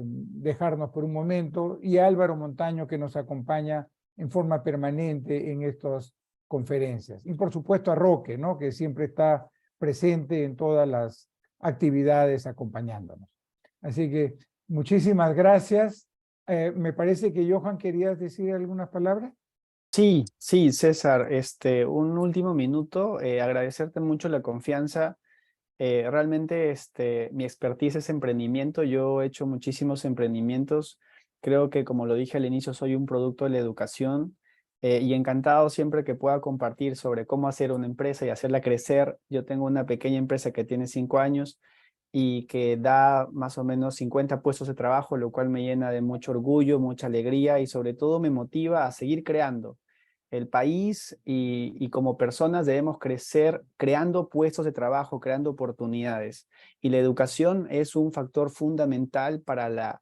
dejarnos por un momento y a Álvaro Montaño que nos acompaña en forma permanente en estas conferencias. Y por supuesto a Roque, ¿no? Que siempre está presente en todas las actividades acompañándonos. Así que muchísimas gracias. Me parece que Johan querías decir algunas palabras. Sí, César, un último minuto, agradecerte mucho la confianza. Realmente mi expertise es emprendimiento, yo he hecho muchísimos emprendimientos, creo que como lo dije al inicio soy un producto de la educación y encantado siempre que pueda compartir sobre cómo hacer una empresa y hacerla crecer. Yo tengo una pequeña empresa que tiene 5 años y que da más o menos 50 puestos de trabajo, lo cual me llena de mucho orgullo, mucha alegría y sobre todo me motiva a seguir creando. El país y como personas debemos crecer creando puestos de trabajo, creando oportunidades. Y la educación es un factor fundamental para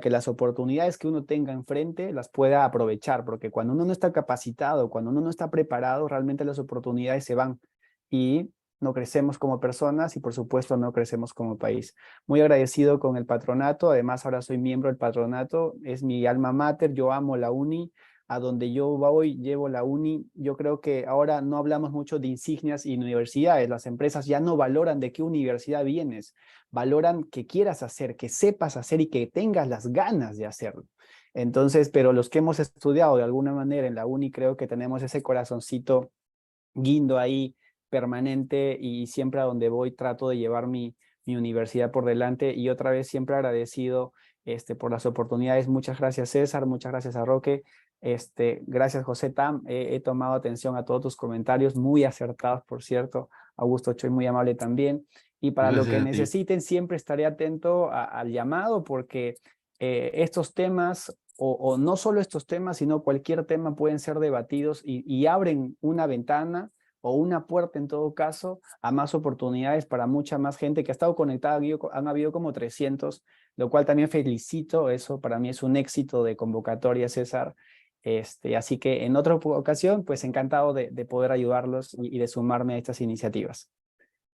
que las oportunidades que uno tenga enfrente las pueda aprovechar, porque cuando uno no está capacitado, cuando uno no está preparado, realmente las oportunidades se van y no crecemos como personas y por supuesto no crecemos como país. Muy agradecido con el patronato, además ahora soy miembro del patronato, es mi alma mater, yo amo la uni. A donde yo voy, llevo la uni. Yo creo que ahora no hablamos mucho de insignias y universidades. Las empresas ya no valoran de qué universidad vienes. Valoran que quieras hacer, que sepas hacer y que tengas las ganas de hacerlo. Entonces, pero los que hemos estudiado de alguna manera en la uni, creo que tenemos ese corazoncito guindo ahí permanente y siempre a donde voy trato de llevar mi universidad por delante. Y otra vez siempre agradecido por las oportunidades. Muchas gracias César, muchas gracias a Roque. Gracias José Tam, he tomado atención a todos tus comentarios, muy acertados por cierto, Augusto Choy muy amable también, y para Gracias lo que a ti. necesiten siempre estaré atento al llamado porque estos temas, o no solo estos temas, sino cualquier tema pueden ser debatidos y abren una ventana o una puerta en todo caso a más oportunidades para mucha más gente que ha estado conectada. Han habido como 300, lo cual también felicito, eso para mí es un éxito de convocatoria, César. Así que en otra ocasión, pues encantado de poder ayudarlos y de sumarme a estas iniciativas.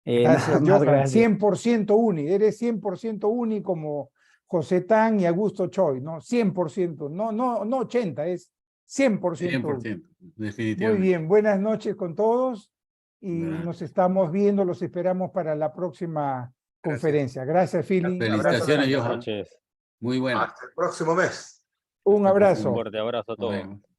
Gracias, Nada más, Johan. gracias. 100% uni, eres 100% uni como José Tan y Augusto Choy, ¿no? 100%, no 80, es 100%. 100%, definitivamente. Muy bien, buenas noches con todos y Buenas nos estamos viendo, los esperamos para la próxima conferencia. Gracias, Philly. Felicitaciones, Buenas Johan. noches. Muy buena. Hasta el próximo mes. Un Un abrazo. fuerte abrazo a Nos todos. vemos.